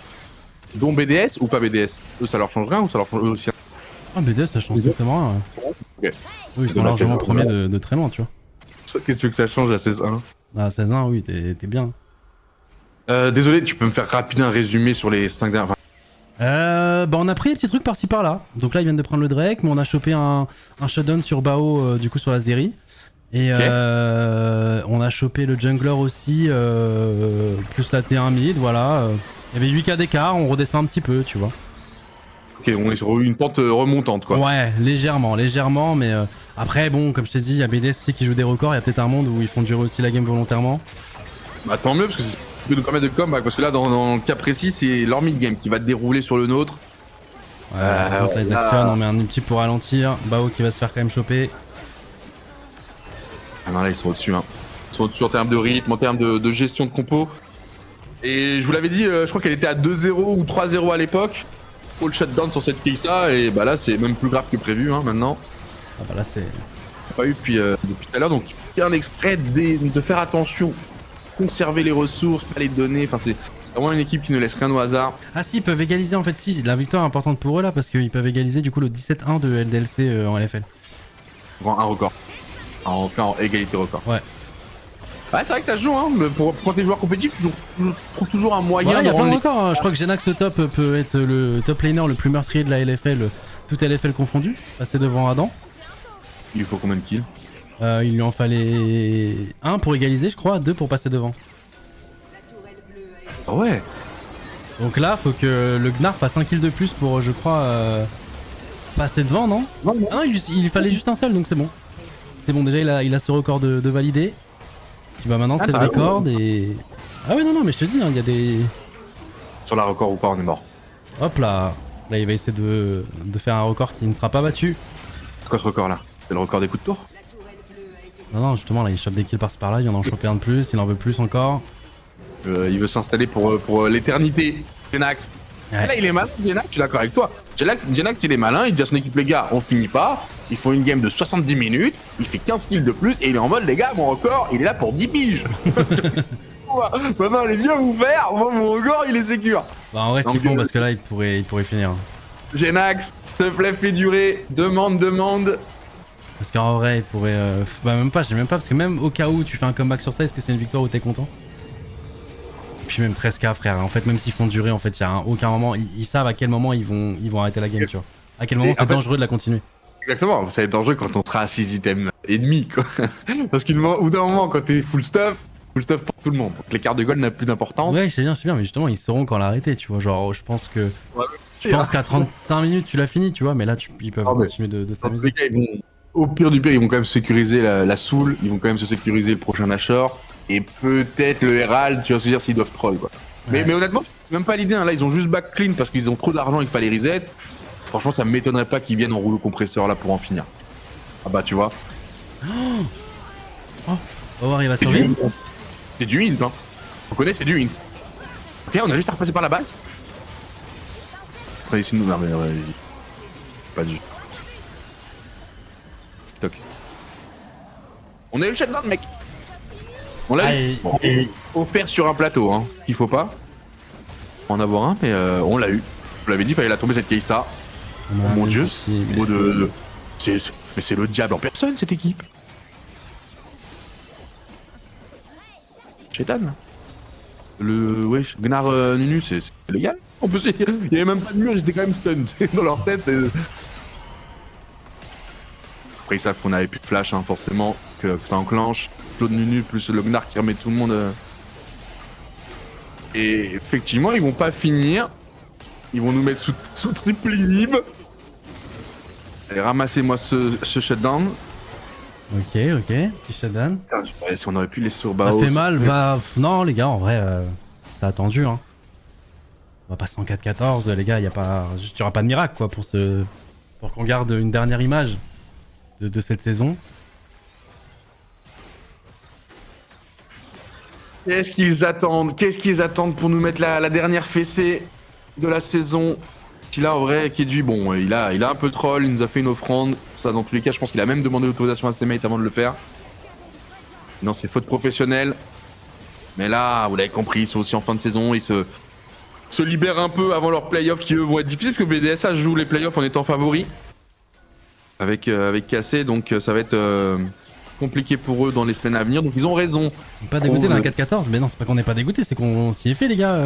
Dont BDS ou pas BDS? Eux ça leur change rien ou ça leur change eux aussi? Ah BDS ça change strictement rien. Ok. Oui ils sont largement premiers de très loin tu vois. Qu'est-ce que ça change à 16-1? Ah 16-1 oui t'es bien. Désolé, tu peux me faire rapide un résumé sur les 5 dernières... Bah on a pris des petits trucs par-ci par-là. Donc là ils viennent de prendre le Drake, mais on a chopé un shutdown sur Bao du coup sur la Zeri. Et okay. On a chopé le jungler aussi, plus la T1 mid, voilà. Il y avait 8k d'écart, on redescend un petit peu, tu vois. Ok, on est sur une pente remontante quoi. Ouais, légèrement, mais après bon, comme je t'ai dit, il y a BDS aussi qui joue des records, il y a peut-être un monde où ils font durer aussi la game volontairement. Bah tant mieux, parce que c'est peut nous permettre de comeback, parce que là dans le cas précis, c'est leur mid-game qui va dérouler sur le nôtre. Ouais, on les actionne, on met un ulti pour ralentir, Bao qui va se faire quand même choper. Ah non là ils sont au-dessus, hein. Ils sont au-dessus en termes de rythme, en termes de gestion de compo. Et je vous l'avais dit, je crois qu'elle était à 2-0 ou 3-0 à l'époque. Full shutdown sur cette Kai'Sa, et bah là c'est même plus grave que prévu hein, maintenant. Ah bah là c'est... Pas eu depuis tout à l'heure, donc bien exprès de faire attention, conserver les ressources, pas les donner, enfin c'est vraiment une équipe qui ne laisse rien au hasard. Ah si, ils peuvent égaliser en fait, si, la victoire est importante pour eux là, parce qu'ils peuvent égaliser du coup le 17-1 de LDLC en LFL. Un record, en égalité record. Ouais. Ouais, c'est vrai que ça se joue, hein. Mais pour tes joueurs compétitifs, je trouve toujours un moyen Ouais, il y de a plein de rendre records. Hein. Je crois que Genax top peut être le top laner le plus meurtrier de la LFL, tout LFL confondu, passer devant Adam. Il faut combien de kills? Il lui en fallait 1 pour égaliser, je crois, 2 pour passer devant. Ah ouais. Donc là, faut que le Gnar fasse 1 kill de plus pour, je crois, passer devant, non? Non, non. Ah non, il lui fallait juste un seul, donc c'est bon. C'est bon, déjà il a ce record de valider. Puis bah maintenant c'est le record et... Ah ouais, non, mais je te dis, il y a des... Sur la record ou pas, on est mort. Hop là. Là, il va essayer de faire un record qui ne sera pas battu. C'est quoi ce record là? C'est le record des coups de tour? Non, justement, là, il chope des kills par-ci par-là, il vient d'en choper un de plus, il en veut plus encore. Il veut s'installer pour l'éternité, Genax. Ouais. Là, il est malin, Genax, je suis d'accord avec toi. Genax, il est malin, il dit à son équipe, les gars, on finit pas. Ils font une game de 70 minutes, il fait 15 kills de plus, et il est en mode, les gars, mon record, il est là pour 10 piges. Maintenant, allez, viens vous faire, moi, mon record, il est sécure. Bah, en vrai, ce qu'ils font, parce que là, il pourrait finir. Genax, s'il te plaît, fais durer, demande. Parce qu'en vrai, il pourrait... Bah, même pas, je sais même pas, parce que même au cas où tu fais un comeback sur ça, est-ce que c'est une victoire où t'es content? Puis même 13k, frère, en fait, même s'ils font durer, en fait, il y a aucun moment, ils savent à quel moment ils vont arrêter la game, tu vois. À quel moment c'est dangereux de la continuer. Exactement, ça va être dangereux quand on sera à 6 items et demi, quoi. Parce qu'au bout d'un moment, quand t'es full stuff pour tout le monde. Donc les cartes de gold n'ont plus d'importance. Ouais, c'est bien, mais justement, ils sauront quand l'arrêter, tu vois. Genre, je pense que. Je pense qu'à 35 minutes, tu l'as fini, tu vois, mais là, ils peuvent continuer de s'amuser. Au pire du pire, ils vont quand même sécuriser la soul, ils vont quand même se sécuriser le prochain Nashor, et peut-être le Herald, tu vas se dire s'ils doivent troll, quoi. Ouais. Mais honnêtement, c'est même pas l'idée, hein. Là, ils ont juste back clean parce qu'ils ont trop d'argent, il fallait reset. Franchement, ça m'étonnerait pas qu'ils viennent en rouleau compresseur là pour en finir. Ah bah, tu vois. Oh, on va voir, il va survivre. C'est du hint, hein. On connaît, c'est du hint. Ok, on a juste à repasser par la base. Après, ici, nous, non, mais ouais, pas du. Toc. On a eu le shutdown, mec. On l'a eu. Bon, offert sur un plateau, hein. Il faut pas en avoir un, mais on l'a eu. Je l'avais dit, il fallait la tomber cette Keïsa. Oh mon dieu. Mais c'est le diable en personne, cette équipe. Chétan. Wesh, Gnar Nunu, c'est légal. En plus, il y avait même pas de mur, ils étaient quand même stun. Dans leur tête, c'est. Après, ils savent qu'on avait plus de flash, hein, forcément, que ça enclenche. Claude Nunu plus le Gnar qui remet tout le monde. Et effectivement, ils vont pas finir. Ils vont nous mettre sous triple inhib. Allez, ramassez-moi ce shutdown. Ok, petit shutdown. Si on aurait pu les sur Ça fait mal, bah non les gars, en vrai, c'est attendu, hein. On va passer en 4-14, les gars, y aura pas de miracle, quoi, pour qu'on garde une dernière image de cette saison. Qu'est-ce qu'ils attendent pour nous mettre la dernière fessée de la saison? Qui là, en vrai, Kedui, bon, il a un peu troll, il nous a fait une offrande. Ça, dans tous les cas, je pense qu'il a même demandé l'autorisation à ses mates avant de le faire. Non, c'est faute professionnelle. Mais là, vous l'avez compris, ils sont aussi en fin de saison, ils se libèrent un peu avant leurs playoffs qui, eux, vont être difficiles, parce que BDSA joue les playoffs en étant favori. Avec KC, donc ça va être compliqué pour eux dans les semaines à venir, donc ils ont raison. Pas dégoûté d'un 4-14, mais non, c'est pas qu'on n'est pas dégoûté, c'est qu'on s'y est fait, les gars.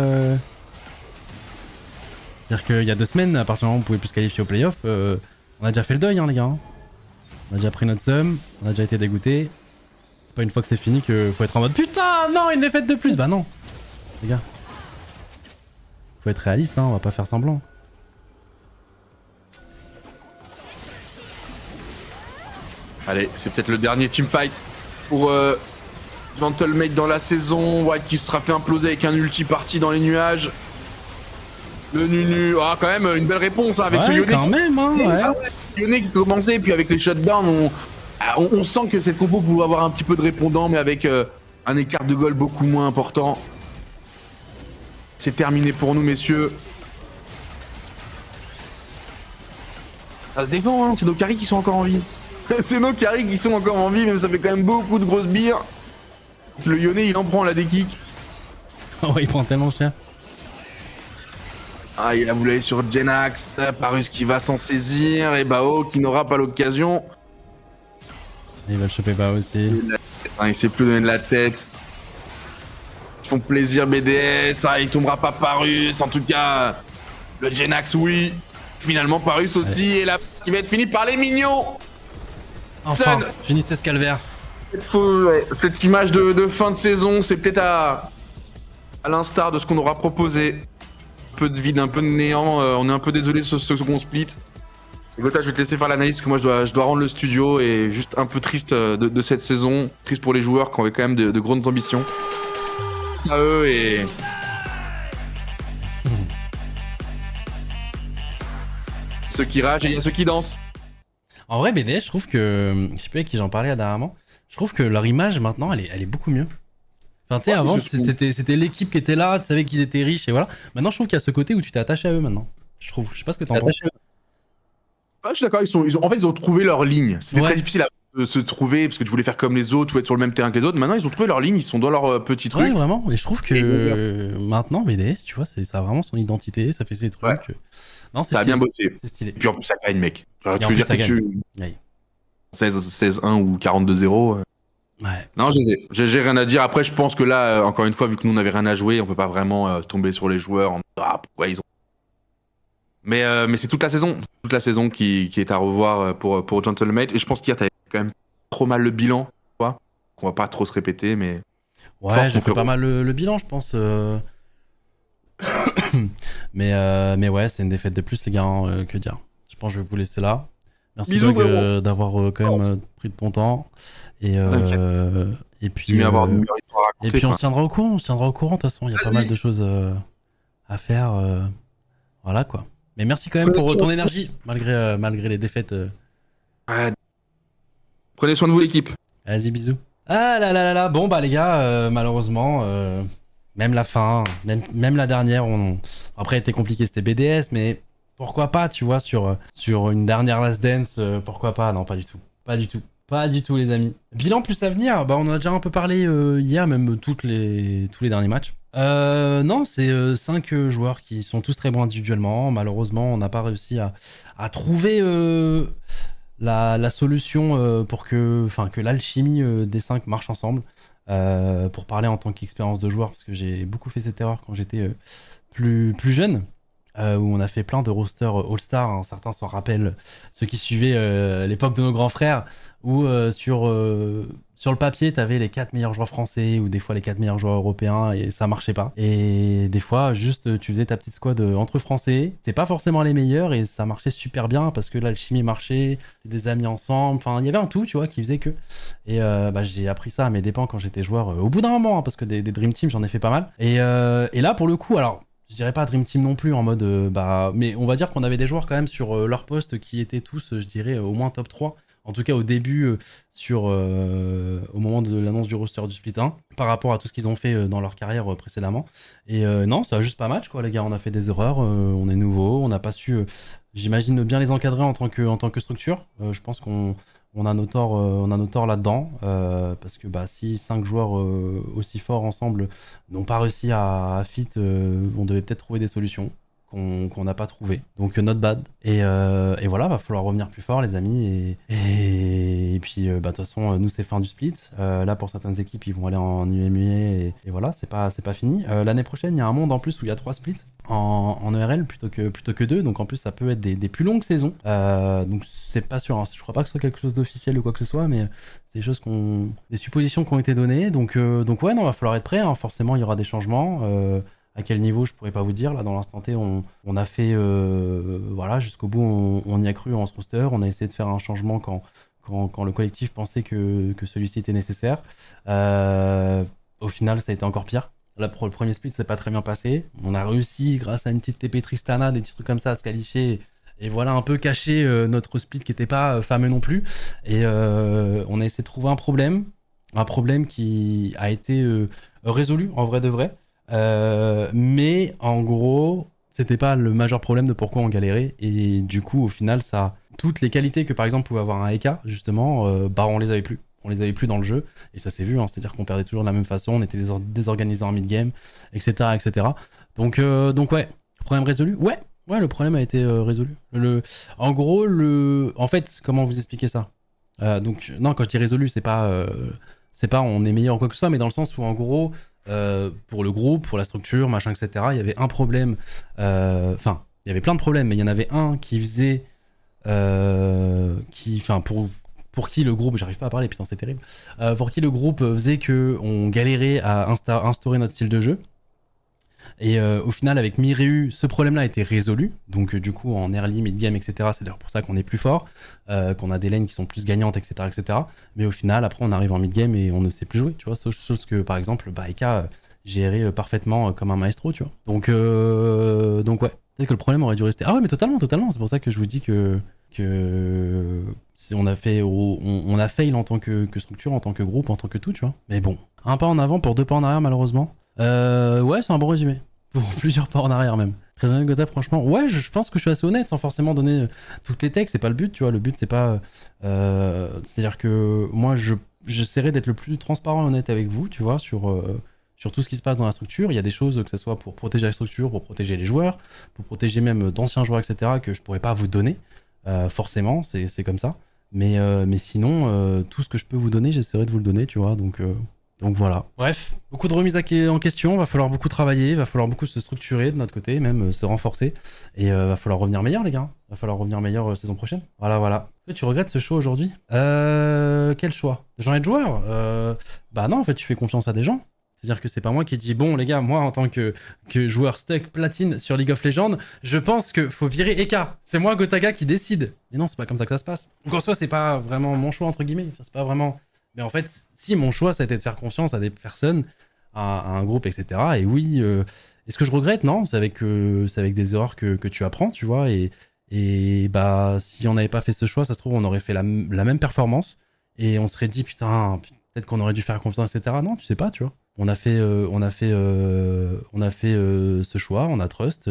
C'est-à-dire qu'il y a 2 semaines, à partir du moment où on pouvait plus se qualifier au playoff, on a déjà fait le deuil, hein, les gars. On a déjà pris notre somme, on a déjà été dégoûté. C'est pas une fois que c'est fini qu'il faut être en mode putain, non, une défaite de plus. Bah non, les gars. Faut être réaliste, hein, on va pas faire semblant. Allez, c'est peut-être le dernier teamfight pour Gentlemate dans la saison. White qui sera fait imploser avec un ulti parti dans les nuages. Le Nunu, ah quand même une belle réponse hein, avec ce Yone. Quand même, hein, ouais. Yone qui commençait, puis avec les shutdowns, on sent que cette compo pouvait avoir un petit peu de répondant, mais avec un écart de goal beaucoup moins important. C'est terminé pour nous, messieurs. Ça se défend, hein, c'est nos carries qui sont encore en vie. C'est nos carries qui sont encore en vie, mais ça fait quand même beaucoup de grosses bières. Le Yone, il en prend là des kicks. Oh, il prend tellement cher. Ah, il a voulu aller sur Genax, Parus qui va s'en saisir, et Bao qui n'aura pas l'occasion. Il va le choper pas aussi. Hein, il sait plus donner de la tête. Ils font plaisir BDS, il tombera pas Parus, en tout cas, le Genax oui. Finalement Parus aussi, et là, qui va être fini par les mignons. Enfin, Sun. finissez ce calvaire. Cette image de fin de saison, c'est peut-être à l'instar de ce qu'on aura proposé. Un peu de vide, un peu de néant, on est un peu désolé sur ce second split. Gotha, je vais te laisser faire l'analyse parce que moi je dois rendre le studio et juste un peu triste de cette saison. Triste pour les joueurs qui avaient quand même de grandes ambitions. À eux et... Ceux qui ragent et il y a ceux qui dansent. En vrai, BDS, je trouve que... Je sais plus avec qui j'en parlais dernièrement. Je trouve que leur image, maintenant, elle est beaucoup mieux. Enfin, tu sais, avant, c'était l'équipe qui était là, tu savais qu'ils étaient riches et voilà. Maintenant, je trouve qu'il y a ce côté où tu t'es attaché à eux maintenant. Je trouve. Je sais pas ce que t'en penses. Ah, je suis d'accord, en fait, ils ont trouvé leur ligne. C'était très difficile de se trouver parce que tu voulais faire comme les autres ou être sur le même terrain que les autres. Maintenant, ils ont trouvé leur ligne, ils sont dans leur petit truc. Ouais, vraiment. Et je trouve que maintenant, BDS, tu vois, ça a vraiment son identité, ça fait ses trucs. Ouais. Non, c'est ça a stylé. bien bossé. C'est stylé. Et puis en plus, ça gagne, mec. Et en plus, ça gagne. 16-1 ou 42-0. Ouais. Non, j'ai rien à dire. Après, je pense que là, encore une fois, vu que nous, on n'avait rien à jouer, on peut pas vraiment tomber sur les joueurs en pourquoi ils ont. Mais c'est toute la saison qui est à revoir pour Gentleman. Et je pense qu'hier, t'avais quand même trop mal le bilan, quoi. On va pas trop se répéter, mais. Ouais, j'ai fait pas mal le bilan, je pense. mais ouais, c'est une défaite de plus, les gars, hein, que dire. Je pense que je vais vous laisser là. Merci Doug d'avoir quand même pris de ton temps. Et puis, on se tiendra au courant. De toute façon, il y a pas mal de choses à faire. Voilà quoi. Mais merci quand même pour ton énergie, malgré les défaites. Prenez soin de vous, l'équipe. Vas-y, bisous. Ah là là là là. Bon, bah les gars, malheureusement, même la fin, même la dernière, après, était compliqué, c'était BDS, mais pourquoi pas, tu vois, sur une dernière Last Dance, pourquoi pas? Non, pas du tout. Pas du tout. Pas du tout, les amis. Bilan plus à venir, bah on en a déjà un peu parlé hier, même tous les derniers matchs. Non, c'est 5 joueurs qui sont tous très bons individuellement. Malheureusement, on n'a pas réussi à trouver la solution pour que l'alchimie des 5 marche ensemble. Pour parler en tant qu'expérience de joueur, parce que j'ai beaucoup fait cette erreur quand j'étais plus jeune. Où on a fait plein de rosters All-Star, hein, certains s'en rappellent, ceux qui suivaient l'époque de nos grands frères, où sur le papier, t'avais les 4 meilleurs joueurs français, ou des fois les 4 meilleurs joueurs européens, et ça marchait pas. Et des fois, juste, tu faisais ta petite squad entre français, t'es pas forcément les meilleurs, et ça marchait super bien, parce que l'alchimie marchait, des amis ensemble, enfin, il y avait un tout, tu vois, qui faisait que... Et j'ai appris ça à mes dépens quand j'étais joueur, au bout d'un moment, hein, parce que des Dream Team, j'en ai fait pas mal. Et là, pour le coup, alors... Je dirais pas Dream Team non plus en mode mais on va dire qu'on avait des joueurs quand même sur leur poste qui étaient tous, je dirais, au moins top 3. En tout cas au début au moment de l'annonce du roster du Split 1 par rapport à tout ce qu'ils ont fait dans leur carrière précédemment. Et non, ça a juste pas match quoi les gars, on a fait des erreurs, on est nouveau, on n'a pas su j'imagine bien les encadrer en tant que structure. Je pense qu'on a nos torts là-dedans, parce que si 5 joueurs aussi forts ensemble n'ont pas réussi à fit, on devait peut-être trouver des solutions qu'on n'a pas trouvé. Donc not bad. Et voilà, va falloir revenir plus fort les amis. Et puis de toute façon, nous c'est fin du split. Là pour certaines équipes, ils vont aller en UMUA et voilà, c'est pas fini. L'année prochaine, il y a un monde en plus où il y a 3 splits en ERL plutôt que 2. Donc en plus, ça peut être des plus longues saisons. Donc c'est pas sûr, hein. Je crois pas que ce soit quelque chose d'officiel ou quoi que ce soit, mais c'est des choses des suppositions qui ont été données. Donc ouais, non, va falloir être prêt, hein. Forcément, il y aura des changements. À quel niveau, je pourrais pas vous dire. Là, dans l'instant T, on a fait... voilà, jusqu'au bout, on y a cru en ce roster. On a essayé de faire un changement quand le collectif pensait que celui-ci était nécessaire. Au final, ça a été encore pire. Là, pour le premier split, c'est pas très bien passé. On a réussi, grâce à une petite TP Tristana, des petits trucs comme ça, à se qualifier. Et voilà, un peu cacher notre split qui était pas fameux non plus. Et on a essayé de trouver un problème qui a été résolu, en vrai de vrai. Mais en gros, c'était pas le majeur problème de pourquoi on galérait. Et du coup, au final, toutes les qualités que par exemple pouvait avoir un Eka, justement, on les avait plus. On les avait plus dans le jeu. Et ça s'est vu, hein, c'est-à-dire qu'on perdait toujours de la même façon, on était désorganisés en mid-game, etc. etc. Donc ouais, problème résolu. Ouais, le problème a été résolu. En gros, en fait, comment vous expliquer ça? Donc, non, quand je dis résolu, c'est pas c'est pas on est meilleur ou quoi que ce soit, mais dans le sens où en gros, pour le groupe, pour la structure, machin, etc., il y avait un problème, enfin, il y avait plein de problèmes, mais il y en avait un qui faisait, pour qui le groupe, j'arrive pas à parler, putain c'est terrible, pour qui le groupe faisait que on galérait à instaurer notre style de jeu. Et au final, avec Mireu, ce problème-là a été résolu. Donc, du coup, en early, mid-game, etc., c'est d'ailleurs pour ça qu'on est plus fort, qu'on a des lanes qui sont plus gagnantes, etc., etc. Mais au final, après, on arrive en mid-game et on ne sait plus jouer, tu vois. Chose que, par exemple, Eka gérait parfaitement comme un maestro, tu vois. Donc ouais, peut-être que le problème aurait dû rester. Ah ouais, mais totalement. C'est pour ça que je vous dis que on a fail en tant que structure, en tant que groupe, en tant que tout, tu vois. Mais bon, un pas en avant pour 2 pas en arrière, malheureusement. Ouais, c'est un bon résumé. Pour plusieurs pas en arrière même. Très honnête, Gotha, franchement. Ouais, je pense que je suis assez honnête sans forcément donner toutes les techs. C'est pas le but, tu vois. Le but, c'est pas. C'est-à-dire que moi, j'essaierai d'être le plus transparent et honnête avec vous, tu vois, sur tout ce qui se passe dans la structure. Il y a des choses, que ce soit pour protéger la structure, pour protéger les joueurs, pour protéger même d'anciens joueurs, etc., que je pourrais pas vous donner. Forcément, c'est comme ça. Mais sinon, tout ce que je peux vous donner, j'essaierai de vous le donner, tu vois. Donc voilà. Bref, beaucoup de remises en question, va falloir beaucoup travailler, va falloir beaucoup se structurer de notre côté, même se renforcer. Et va falloir revenir meilleur, les gars. Va falloir revenir meilleur saison prochaine. Voilà. Est-ce que tu regrettes ce choix aujourd'hui? Quel choix? De changer de joueur? Bah non, en fait, tu fais confiance à des gens. C'est-à-dire que c'est pas moi qui dis, bon les gars, moi en tant que joueur stuck platine sur League of Legends, je pense que faut virer Eka. C'est moi, Gotaga, qui décide. Mais non, c'est pas comme ça que ça se passe. Donc en soi, c'est pas vraiment mon choix, entre guillemets. Enfin, c'est pas vraiment... Mais en fait, si mon choix, ça a été de faire confiance à des personnes, à un groupe, etc. Et oui, est-ce que je regrette? Non, c'est avec des erreurs que tu apprends, tu vois. Et bah, si on n'avait pas fait ce choix, ça se trouve, on aurait fait la même performance. Et on serait dit, putain, peut-être qu'on aurait dû faire confiance, etc. Non, tu sais pas, tu vois. On a fait ce choix, on a trust,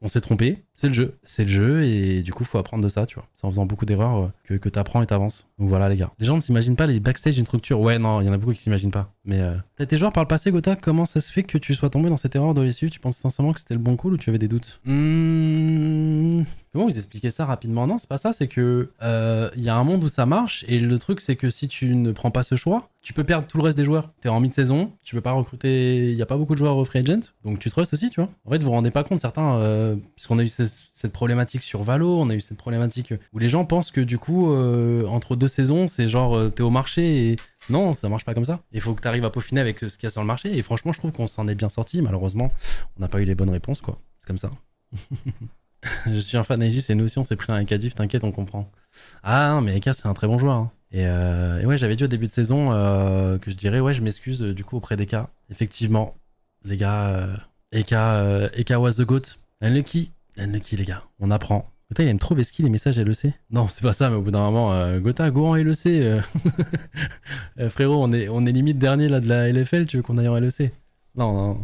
on s'est trompé, c'est le jeu et du coup faut apprendre de ça, tu vois. C'est en faisant beaucoup d'erreurs que t'apprends et t'avances. Donc voilà les gars. Les gens ne s'imaginent pas les backstage d'une structure. Ouais non, il y en a beaucoup qui s'imaginent pas. Mais t'as tes joueurs par le passé, Gotha, comment ça se fait que tu sois tombé dans cette erreur de l'issue? Tu penses sincèrement que c'était le bon call ou tu avais des doutes? Comment vous expliquer ça rapidement? Non, c'est pas ça, c'est que y a un monde où ça marche et le truc c'est que si tu ne prends pas ce choix, tu peux perdre tout le reste des joueurs. T'es en mid-saison, tu peux pas recruter, y a pas beaucoup de joueurs free agent, donc tu trust aussi, tu vois. En fait, vous vous rendez pas compte, certains, puisqu'on a eu cette problématique sur Valo, on a eu cette problématique où les gens pensent que du coup, entre 2 saisons, c'est genre t'es au marché et non, ça marche pas comme ça. Il faut que t'arrives à peaufiner avec ce qu'il y a sur le marché et franchement, je trouve qu'on s'en est bien sorti. Malheureusement, on n'a pas eu les bonnes réponses, quoi. C'est comme ça. Je suis un fan Aegis et Notion s'est pris un Kadif, t'inquiète, on comprend. Ah non, mais Eka, c'est un très bon joueur. Hein. Et ouais, j'avais dit au début de saison que je dirais, ouais, je m'excuse du coup auprès d'Eka. Effectivement, les gars, Eka was the GOAT. Unlucky, les gars, on apprend. Gotha, il aime trop Veski, les messages LEC. Non, c'est pas ça, mais au bout d'un moment, Gotha, go en LEC. Frérot, on est limite dernier là de la LFL, tu veux qu'on aille en LEC? Non.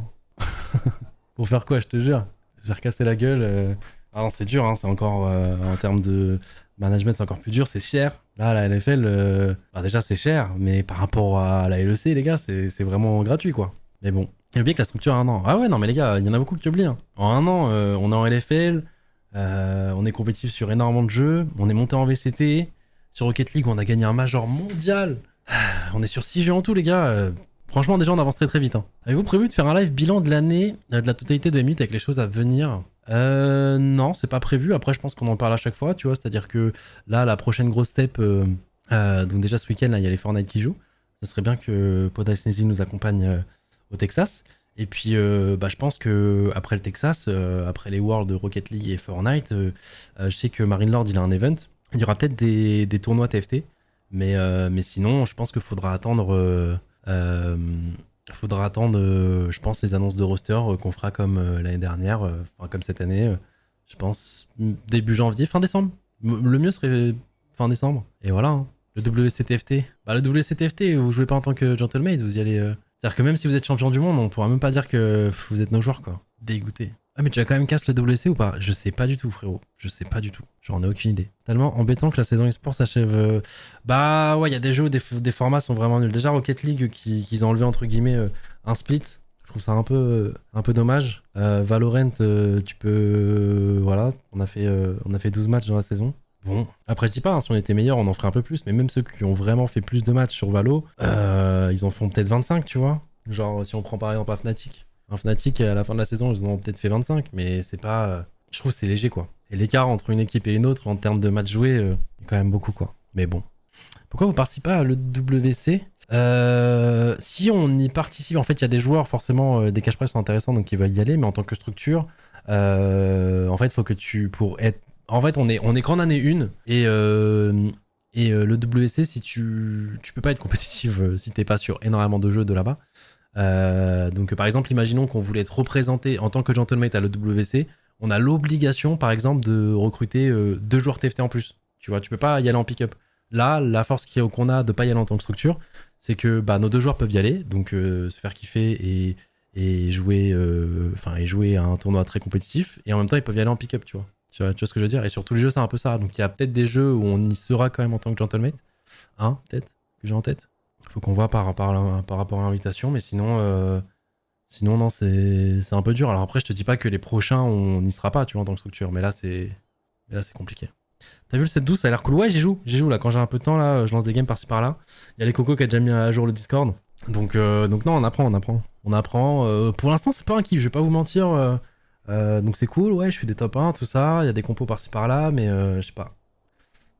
Pour faire quoi, je te jure? Se faire casser la gueule. Ah non, c'est dur, hein, c'est encore en termes de management, c'est encore plus dur, c'est cher. Là, la LFL, déjà c'est cher, mais par rapport à la LEC, les gars, c'est vraiment gratuit, quoi. Mais bon, il y a bien que la structure a 1 an. Ah ouais, non, mais les gars, il y en a beaucoup qui oublient. Hein. En 1 an, on est en LFL, on est compétitif sur énormément de jeux, on est monté en VCT, sur Rocket League, on a gagné un major mondial. On est sur 6 jeux en tout, les gars. Franchement, déjà, on avance très très vite. Hein. Avez-vous prévu de faire un live bilan de l'année, de la totalité de M8 avec les choses à venir? Non, c'est pas prévu. Après, je pense qu'on en parle à chaque fois, tu vois. C'est-à-dire que là, la prochaine grosse step, donc déjà ce week-end, il y a les Fortnite qui jouent. Ce serait bien que Podasnezi nous accompagne au Texas. Et puis, je pense que après le Texas, après les Worlds de Rocket League et Fortnite, je sais que Marinelord, il a un event. Il y aura peut-être des tournois TFT. Mais sinon, je pense qu'il faudra attendre... je pense, les annonces de roster qu'on fera comme l'année dernière, comme cette année, je pense début janvier, fin décembre. Le mieux serait fin décembre. Et voilà, hein. Le WCTFT. Le WCTFT, vous jouez pas en tant que gentleman, vous y allez... C'est-à-dire que même si vous êtes champion du monde, on pourra même pas dire que vous êtes nos joueurs, quoi. Dégoûté. Ah mais tu vas quand même casse le WC ou pas? Je sais pas du tout, frérot. Je sais pas du tout. J'en ai aucune idée. Tellement embêtant que la saison e-sport s'achève. Bah ouais, il y a des jeux où des formats sont vraiment nuls. Déjà Rocket League qu'ils ont enlevé entre guillemets un split. Je trouve ça un peu dommage. Valorant, tu peux... voilà, on a fait 12 matchs dans la saison. Bon, après je dis pas, hein, si on était meilleur, on en ferait un peu plus, mais même ceux qui ont vraiment fait plus de matchs sur Valo, ils en font peut-être 25, tu vois. Genre, si on prend par exemple un Fnatic. Un Fnatic, à la fin de la saison, ils en ont peut-être fait 25, mais c'est pas... je trouve que c'est léger, quoi. Et l'écart entre une équipe et une autre, en termes de matchs joués, est quand même beaucoup, quoi. Mais bon. Pourquoi vous participez à l'EWC ? Si on y participe, en fait, il y a des joueurs, forcément, des cash prize sont intéressants, donc ils veulent y aller, mais en tant que structure, en fait, il faut que tu... Pour être... En fait, on est qu'en année 1, et le WC, si tu peux pas être compétitif si t'es pas sur énormément de jeux de là-bas. Donc par exemple, imaginons qu'on voulait être représenté en tant que Gentlemate à l'EWC, on a l'obligation par exemple de recruter 2 joueurs TFT en plus. Tu vois, tu peux pas y aller en pick-up. Là, la force qu'on a de pas y aller en tant que structure, c'est que nos 2 joueurs peuvent y aller, donc se faire kiffer et jouer, jouer à un tournoi très compétitif, et en même temps ils peuvent y aller en pick-up, tu vois. Tu vois ce que je veux dire? Et sur tous les jeux, c'est un peu ça. Donc il y a peut-être des jeux où on y sera quand même en tant que Gentlemate. Hein, peut-être, que j'ai en tête. Faut qu'on voit par rapport à l'invitation, mais sinon, non, c'est un peu dur. Alors après, je te dis pas que les prochains, on n'y sera pas, tu vois, en tant que structure, mais là, c'est compliqué. T'as vu le 7-12, ça a l'air cool. Ouais, j'y joue là. Quand j'ai un peu de temps, là, je lance des games par-ci par-là. Il y a les cocos qui a déjà mis à jour le Discord. Donc non, on apprend. Pour l'instant, c'est pas un kiff, je vais pas vous mentir. Donc c'est cool, ouais, je fais des top 1, tout ça. Il y a des compos par-ci par-là, mais je sais pas.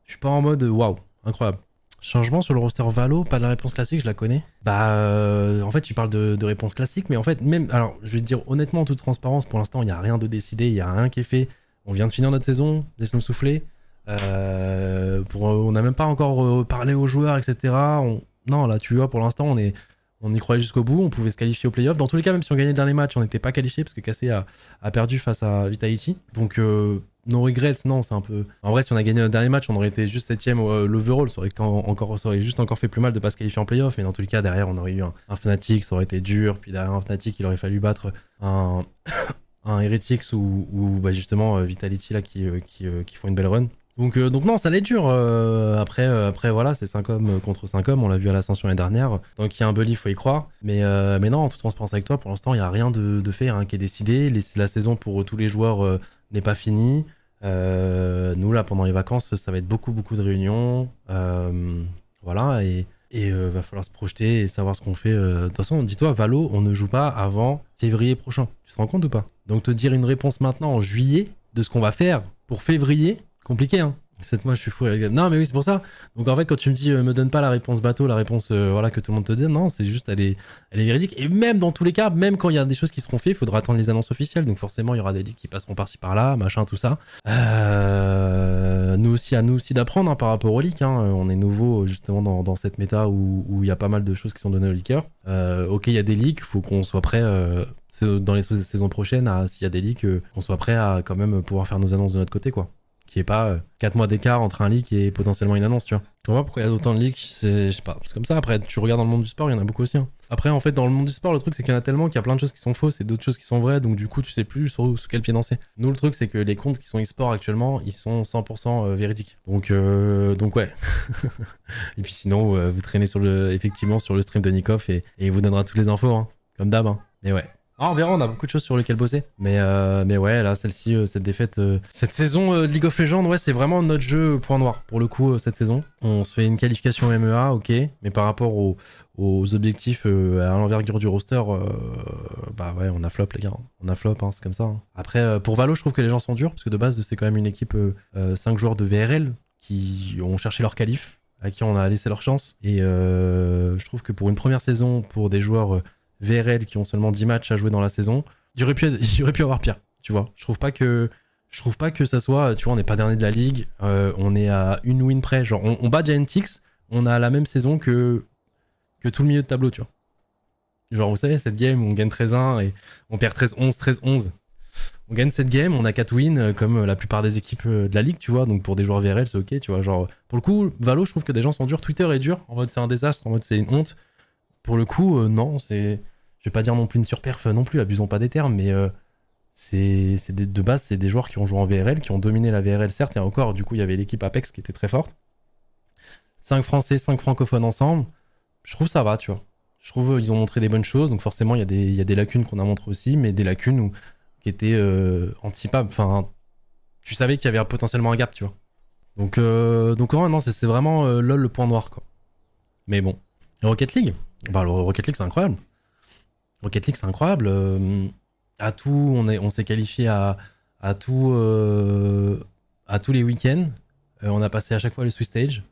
Je suis pas en mode waouh, incroyable. Changement sur le roster Valo, pas de la réponse classique, je la connais. En fait, tu parles de réponse classique, mais en fait, même. Alors, je vais te dire honnêtement, en toute transparence, pour l'instant, il n'y a rien de décidé, il n'y a rien qui est fait. On vient de finir notre saison, laisse-nous souffler. On n'a même pas encore parlé aux joueurs, etc. Non, là, tu vois, pour l'instant, on y croyait jusqu'au bout, on pouvait se qualifier au playoff. Dans tous les cas, même si on gagnait le dernier match, on n'était pas qualifié parce que Cassé a perdu face à Vitality. Donc, no regrets, non, c'est un peu... En vrai, si on a gagné le dernier match, on aurait été juste 7ème l'overall. Ça aurait juste encore fait plus mal de pas se qualifier en playoff. Mais dans tous les cas, derrière, on aurait eu un Fnatic, ça aurait été dur. Puis derrière un Fnatic, il aurait fallu battre un Heretics ou justement Vitality là, qui font une belle run. Donc non, ça allait dur. Après voilà, c'est 5 hommes contre 5 hommes, on l'a vu à l'ascension l'année dernière. Donc il y a un bully, il faut y croire. Mais non, en toute transparence avec toi, pour l'instant, il n'y a rien de fait, rien qui est décidé. La saison pour tous les joueurs n'est pas finie. Nous, là, pendant les vacances, ça va être beaucoup de réunions. Voilà, et va falloir se projeter et savoir ce qu'on fait. De toute façon, dis-toi, Valo, on ne joue pas avant février prochain. Tu te rends compte ou pas? Donc te dire une réponse maintenant en juillet de ce qu'on va faire pour février, compliqué, hein. 7 mois, je suis fou. Non, mais oui, c'est pour ça. Donc en fait, quand tu me dis, me donne pas la réponse bateau, la réponse voilà, que tout le monde te donne, non, c'est juste, elle est véridique. Et même dans tous les cas, même quand il y a des choses qui seront faites, il faudra attendre les annonces officielles. Donc forcément, il y aura des ligues qui passeront par-ci par-là, machin, tout ça. À nous aussi d'apprendre hein, par rapport aux leaks. Hein. On est nouveau justement dans cette méta où il y a pas mal de choses qui sont données aux leakers. Ok, il y a des leaks, faut qu'on soit prêt dans les saisons prochaines, s'il y a des leaks, qu'on soit prêt à quand même pouvoir faire nos annonces de notre côté, quoi. Qui est pas 4 mois d'écart entre un leak et potentiellement une annonce, tu vois. Tu vois pourquoi il y a autant de leaks, je sais pas, c'est comme ça. Après, tu regardes dans le monde du sport, il y en a beaucoup aussi. Hein. Après, en fait, dans le monde du sport, le truc, c'est qu'il y en a tellement qu'il y a plein de choses qui sont fausses et d'autres choses qui sont vraies, donc du coup, tu sais plus sur quel pied danser. Nous, le truc, c'est que les comptes qui sont e-sport actuellement, ils sont 100% véridiques. Donc ouais. Et puis sinon, vous traînez effectivement sur le stream de Nikov et il vous donnera toutes les infos, hein, comme d'hab. Hein. Mais ouais. Ah, on verra, on a beaucoup de choses sur lesquelles bosser. Mais ouais, là, celle-ci, cette défaite, cette saison de League of Legends, ouais, c'est vraiment notre jeu point noir. Pour le coup, cette saison, on se fait une qualification MEA, ok, mais par rapport aux objectifs à l'envergure du roster, bah ouais, on a flop, les gars. On a flop, hein, c'est comme ça. Hein. Après, pour Valo, je trouve que les gens sont durs, parce que de base, c'est quand même une équipe 5 joueurs de VRL qui ont cherché leur qualif, à qui on a laissé leur chance. Et je trouve que pour une première saison, pour des joueurs... VRL qui ont seulement 10 matchs à jouer dans la saison, il aurait pu avoir pire, tu vois. Je trouve pas que ça soit, tu vois, on n'est pas dernier de la ligue, on est à une win près, genre on bat Giantix, on a la même saison que tout le milieu de tableau, tu vois. Genre, vous savez, cette game où on gagne 13-1 et on perd 13-11, 13-11. On gagne cette game, on a 4 wins comme la plupart des équipes de la ligue, tu vois. Donc pour des joueurs VRL, c'est ok, tu vois. Genre, pour le coup, Valo, je trouve que des gens sont durs. Twitter est dur, en mode c'est un désastre, en mode c'est une honte. Pour le coup, non, c'est... Je vais pas dire non plus une surperf non plus, abusons pas des termes, mais de base, c'est des joueurs qui ont joué en VRL, qui ont dominé la VRL, certes, et encore, du coup, il y avait l'équipe Apex qui était très forte. 5 Français, 5 francophones ensemble, je trouve ça va, tu vois. Je trouve ils ont montré des bonnes choses, donc forcément, il y a des lacunes qu'on a montrées aussi, mais des lacunes qui étaient anticipables. Enfin, tu savais qu'il y avait potentiellement un gap, tu vois. Donc ouais, non, c'est vraiment LoL le point noir, quoi. Mais bon. Et Rocket League, bah, le Rocket League, c'est incroyable. Rocket League, c'est incroyable. À tout, on s'est qualifié à tous les week-ends. On a passé à chaque fois le Swiss Stage.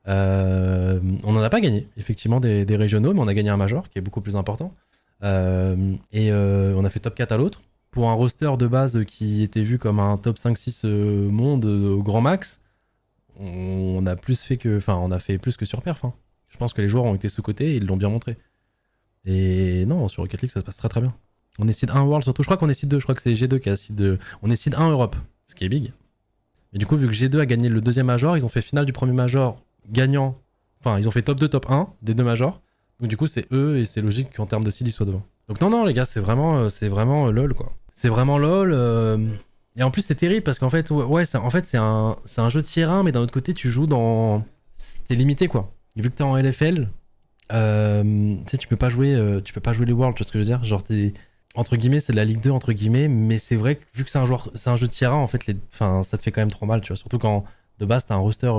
On n'en a pas gagné, effectivement, des régionaux, mais on a gagné un major qui est beaucoup plus important. On a fait top 4 à l'autre. Pour un roster de base qui était vu comme un top 5-6 monde au grand max, on a fait plus que sur perf. Hein. Je pense que les joueurs ont été sous-cotés et ils l'ont bien montré. Et non, sur Rocket League, ça se passe très très bien. On est seed 1 World surtout. Je crois qu'on est seed 2. Je crois que c'est G2 qui a seed 2. On est seed 1 Europe, ce qui est big. Et du coup, vu que G2 a gagné le deuxième major, ils ont fait finale du premier major gagnant. Enfin, ils ont fait top 2, top 1 des deux majors. Donc du coup, c'est eux et c'est logique qu'en termes de seed, ils soient devant. Donc non, les gars, c'est vraiment LoL, quoi. C'est vraiment LoL. Et en plus, c'est terrible parce qu'en fait, c'est un jeu de tier 1, mais d'un autre côté, tu joues dans... T'es limité, quoi. Vu que t'es en LFL, tu sais, tu peux pas jouer les Worlds, tu vois ce que je veux dire? Genre, entre guillemets, c'est de la Ligue 2, entre guillemets, mais c'est vrai que vu que c'est un jeu de tier 1, en fait, ça te fait quand même trop mal, tu vois. Surtout quand, de base, t'as un roster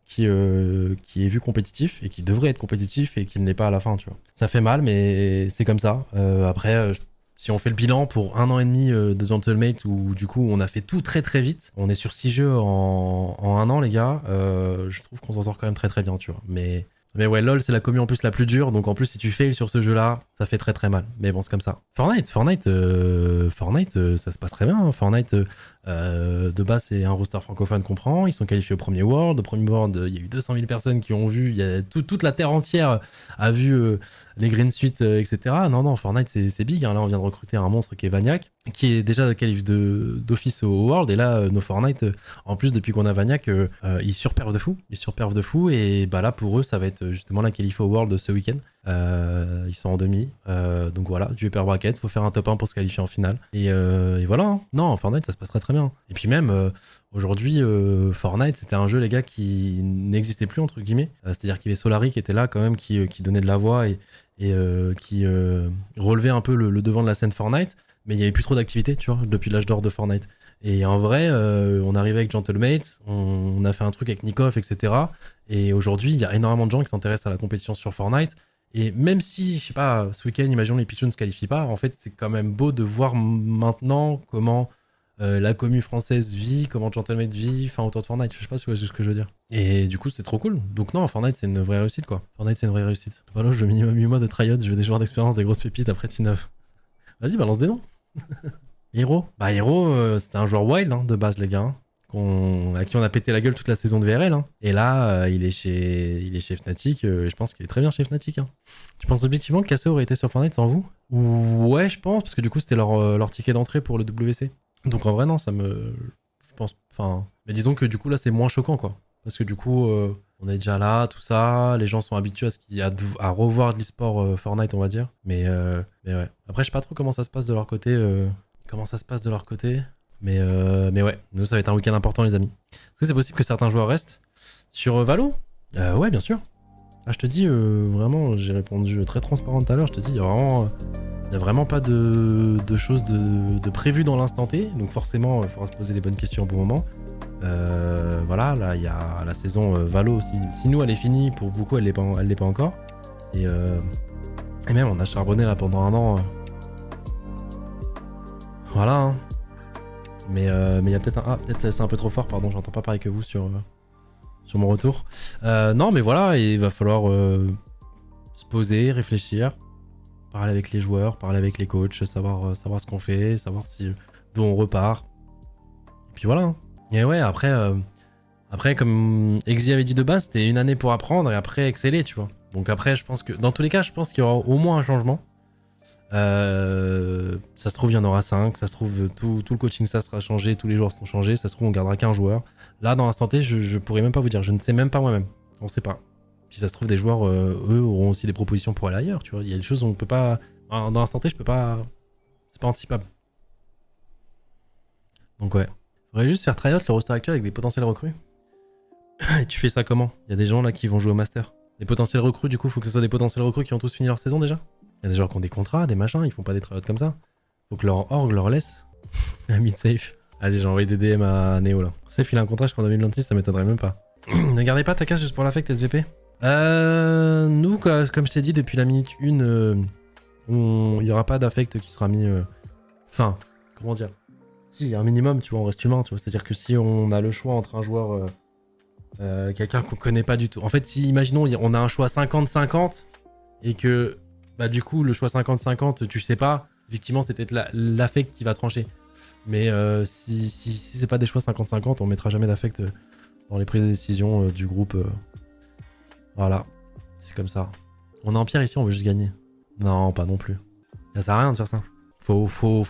qui est vu compétitif et qui devrait être compétitif et qui ne l'est pas à la fin, tu vois. Ça fait mal, mais c'est comme ça. Après, si on fait le bilan pour 1 an et demi de Gentlemate, où du coup on a fait tout très très vite, on est sur 6 jeux en 1 an, les gars, je trouve qu'on s'en sort quand même très très bien, tu vois. Mais ouais, LoL, c'est la commu en plus la plus dure, donc en plus, si tu fails sur ce jeu-là, ça fait très très mal. Mais bon, c'est comme ça. Fortnite, ça se passe très bien. Hein. Fortnite, de base, c'est un roster francophone qu'on prend. Ils sont qualifiés au premier World. Au premier World, il y a eu 200 000 personnes qui ont vu. Il y a toute la terre entière a vu les Green Suite, etc. Non, Fortnite, c'est big. Hein. Là, on vient de recruter un monstre qui est Vaniac, qui est déjà qualif d'office au World. Et là, nos Fortnite, en plus, depuis qu'on a Vaniac, ils surpervent de fou. Et bah là, pour eux, ça va être justement la qualif au World ce week-end. Ils sont en demi. Donc voilà, du upper bracket. Faut faire un top 1 pour se qualifier en finale. Et voilà. Hein. Non, Fortnite, ça se passe très très bien. Et puis même, aujourd'hui, Fortnite, c'était un jeu, les gars, qui n'existait plus, entre guillemets. C'est-à-dire qu'il y avait Solari qui était là quand même, qui donnait de la voix et qui relevait un peu le devant de la scène Fortnite. Mais il n'y avait plus trop d'activité, tu vois, depuis l'âge d'or de Fortnite. Et en vrai, on arrivait avec Gentlemate, on a fait un truc avec Nikov, etc. Et aujourd'hui, il y a énormément de gens qui s'intéressent à la compétition sur Fortnite. Et même si, je sais pas, ce week-end, imaginons les Pichons ne se qualifient pas, en fait, c'est quand même beau de voir maintenant comment la commu française vit, comment Gentlemate vit, enfin, autour de Fortnite. Je sais pas si vous voyez ce que je veux dire. Et du coup, c'est trop cool. Donc non, Fortnite, c'est une vraie réussite, quoi. Fortnite, c'est une vraie réussite. Voilà, je veux minimum 8 mois de tryouts, je veux des joueurs d'expérience, des grosses pépites après T9. Vas-y, balance des noms. Hero. Bah, Hero, c'était un joueur wild, hein, de base, les gars. À qui on a pété la gueule toute la saison de VRL. Hein. Et là, il est chez Fnatic. Je pense qu'il est très bien chez Fnatic. Hein. Tu penses objectivement que Cassé aurait été sur Fortnite sans vous? Ouais, je pense, parce que du coup, c'était leur ticket d'entrée pour le WC. Donc en vrai, non, je pense... Enfin... Mais disons que du coup, là, c'est moins choquant, quoi. Parce que du coup, on est déjà là, tout ça. Les gens sont habitués à revoir de l'e-sport Fortnite, on va dire. Mais ouais. Après, je sais pas trop comment ça se passe de leur côté. Mais ouais, nous ça va être un week-end important, les amis. Est-ce que c'est possible que certains joueurs restent sur Valo? Ouais, bien sûr. Ah, je te dis, vraiment, j'ai répondu très transparent tout à l'heure. Je te dis, il y a vraiment pas de choses de prévues dans l'instant T. Donc forcément, il faudra se poser les bonnes questions au bon moment. Voilà, là, il y a la saison Valo. Si nous, elle est finie, pour beaucoup, elle l'est pas encore. Et même, on a charbonné là pendant 1 an. Voilà, hein. Mais il y a peut-être peut-être c'est un peu trop fort, pardon, j'entends pas pareil que vous sur mon retour. Non, mais voilà, il va falloir se poser, réfléchir, parler avec les joueurs, parler avec les coachs, savoir ce qu'on fait, savoir d'où on repart. Et puis voilà. Hein. Et ouais, après comme Exy avait dit de base, c'était 1 année pour apprendre et après exceller, tu vois. Donc après, je pense que, dans tous les cas, je pense qu'il y aura au moins un changement. Ça se trouve il y en aura 5, ça se trouve tout le coaching ça sera changé, tous les joueurs seront changés, ça se trouve on gardera qu'un joueur. Là dans l'instant T je pourrais même pas vous dire, je ne sais même pas moi-même, on sait pas. Puis ça se trouve des joueurs eux auront aussi des propositions pour aller ailleurs, tu vois, il y a des choses où on peut pas, dans l'instant T je peux pas, c'est pas anticipable. Donc ouais, faudrait juste faire tryout le roster actuel avec des potentiels recrues. Et tu fais ça comment? Il y a des gens là qui vont jouer au master. Les potentiels recrues du coup faut que ce soit des potentiels recrues qui ont tous fini leur saison déjà. Il y a des joueurs qui ont des contrats, des machins, ils font pas des tryouts comme ça. Faut que leur org leur laisse. À mid-safe. Vas-y, j'ai envoyé des DM à Néo là. C'est il a un contrat jusqu'en 2026, ça m'étonnerait même pas. Ne gardez pas ta casse juste pour l'affect SVP. Nous, comme je t'ai dit, depuis la minute 1, il n'y aura pas d'affect qui sera mis... Enfin, comment dire? Si, il y a un minimum, tu vois, on reste humain, tu vois. C'est-à-dire que si on a le choix entre un joueur... quelqu'un qu'on connaît pas du tout. En fait, si, imaginons, on a un choix 50-50 et que, bah du coup, le choix 50-50, tu sais pas, effectivement, c'est peut-être l'affect qui va trancher. Mais si c'est pas des choix 50-50, on mettra jamais d'affect dans les prises de décision du groupe. Voilà, c'est comme ça. On est en pierre ici, on veut juste gagner. Non, pas non plus. Ça sert à rien de faire ça. Faut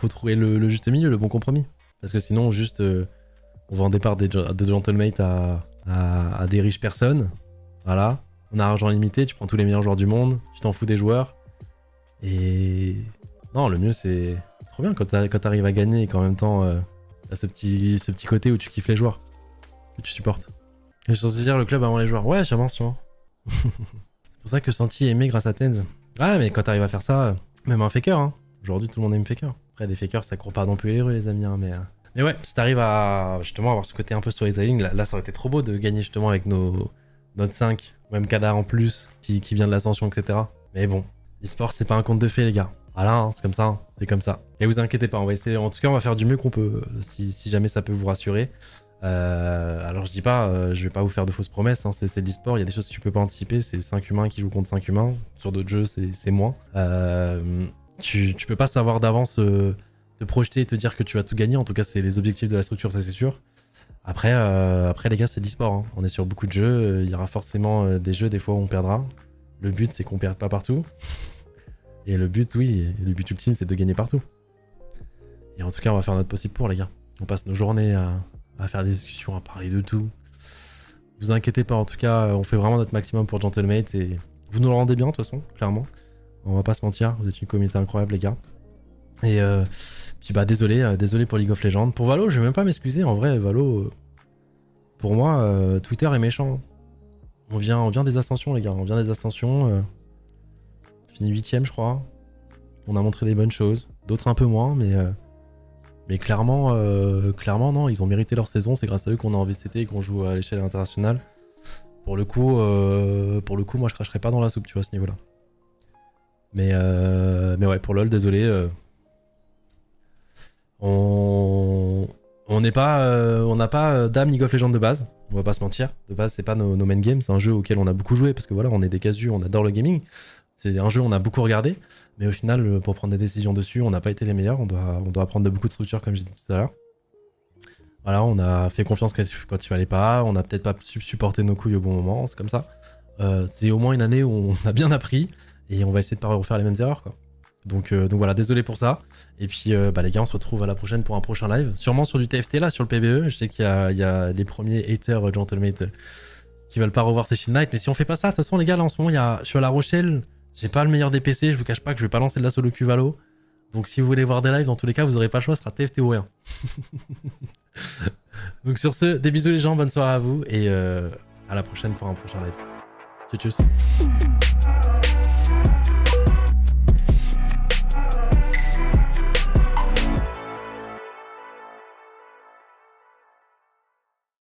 trouver le juste milieu, le bon compromis. Parce que sinon, juste, on va en départ de gentlemates à des riches personnes. Voilà. On a argent limité, tu prends tous les meilleurs joueurs du monde, tu t'en fous des joueurs. Et... Non, le mieux c'est... trop bien quand t'arrives à gagner et qu'en même temps, t'as ce petit côté où tu kiffes les joueurs. Que tu supportes. Et je suis censé dire le club avant les joueurs. Ouais, j'avance, tu vois. C'est pour ça que Santi est aimé grâce à Tenz. Ah, mais quand t'arrives à faire ça, même un faker, hein. Aujourd'hui, tout le monde aime faker. Après, des fakers, ça court pas non plus les rues, les amis, hein, mais ouais, si t'arrives à justement avoir ce côté un peu storytelling, là ça aurait été trop beau de gagner justement avec notre 5, ou même Kadar en plus, qui vient de l'ascension, etc. Mais bon, l'e-sport, c'est pas un conte de fées, les gars. Voilà, hein, c'est comme ça, hein, c'est comme ça. Et vous inquiétez pas, on va essayer, en tout cas, on va faire du mieux qu'on peut, si jamais ça peut vous rassurer. Alors je dis pas, je vais pas vous faire de fausses promesses, hein, c'est l'e-sport, il y a des choses que tu peux pas anticiper, c'est 5 humains qui jouent contre 5 humains, sur d'autres jeux c'est moins. Tu peux pas savoir d'avance te projeter et te dire que tu vas tout gagner, en tout cas c'est les objectifs de la structure, ça c'est sûr. Après les gars, c'est de l'e-sport, hein. On est sur beaucoup de jeux, il y aura forcément des jeux des fois où on perdra. Le but c'est qu'on perde pas partout. Et le but, oui, le but ultime c'est de gagner partout. Et en tout cas on va faire notre possible pour, les gars. On passe nos journées à faire des discussions, à parler de tout. Vous inquiétez pas, en tout cas, on fait vraiment notre maximum pour Gentlemate et vous nous le rendez bien, de toute façon, clairement. On va pas se mentir, vous êtes une communauté incroyable, les gars. Et puis bah désolé pour League of Legends. Pour Valo, je vais même pas m'excuser, en vrai, Valo, pour moi, Twitter est méchant. On vient des ascensions, les gars, on vient des ascensions. Fini 8ème, je crois. On a montré des bonnes choses, d'autres un peu moins, mais clairement, non, ils ont mérité leur saison, c'est grâce à eux qu'on est en VCT et qu'on joue à l'échelle internationale. Pour le coup, moi je cracherai pas dans la soupe, tu vois, à ce niveau-là. Mais ouais, pour LoL, désolé. On n'a pas d'âme League of Legends de base, on va pas se mentir. De base, c'est pas nos main games, c'est un jeu auquel on a beaucoup joué parce que voilà, on est des casus, on adore le gaming. C'est un jeu où on a beaucoup regardé, mais au final, pour prendre des décisions dessus, on n'a pas été les meilleurs. On doit apprendre de beaucoup de structures, comme j'ai dit tout à l'heure. Voilà, on a fait confiance quand il fallait pas, on a peut-être pas supporté nos couilles au bon moment, c'est comme ça. C'est au moins une année où on a bien appris, et on va essayer de pas refaire les mêmes erreurs, quoi. Donc voilà, désolé pour ça. Et puis les gars, on se retrouve à la prochaine pour un prochain live. Sûrement sur du TFT là, sur le PBE. Je sais qu'il y a les premiers haters Gentlemate qui veulent pas revoir ces Shield Knight. Mais si on fait pas ça, de toute façon les gars, là en ce moment, je suis à La Rochelle. J'ai pas le meilleur des PC, je vous cache pas que je vais pas lancer de la solo queue Valo. Donc si vous voulez voir des lives, dans tous les cas, vous aurez pas le choix, ce sera TFT ou rien. Donc sur ce, des bisous les gens, bonne soirée à vous et à la prochaine pour un prochain live. Tchuss.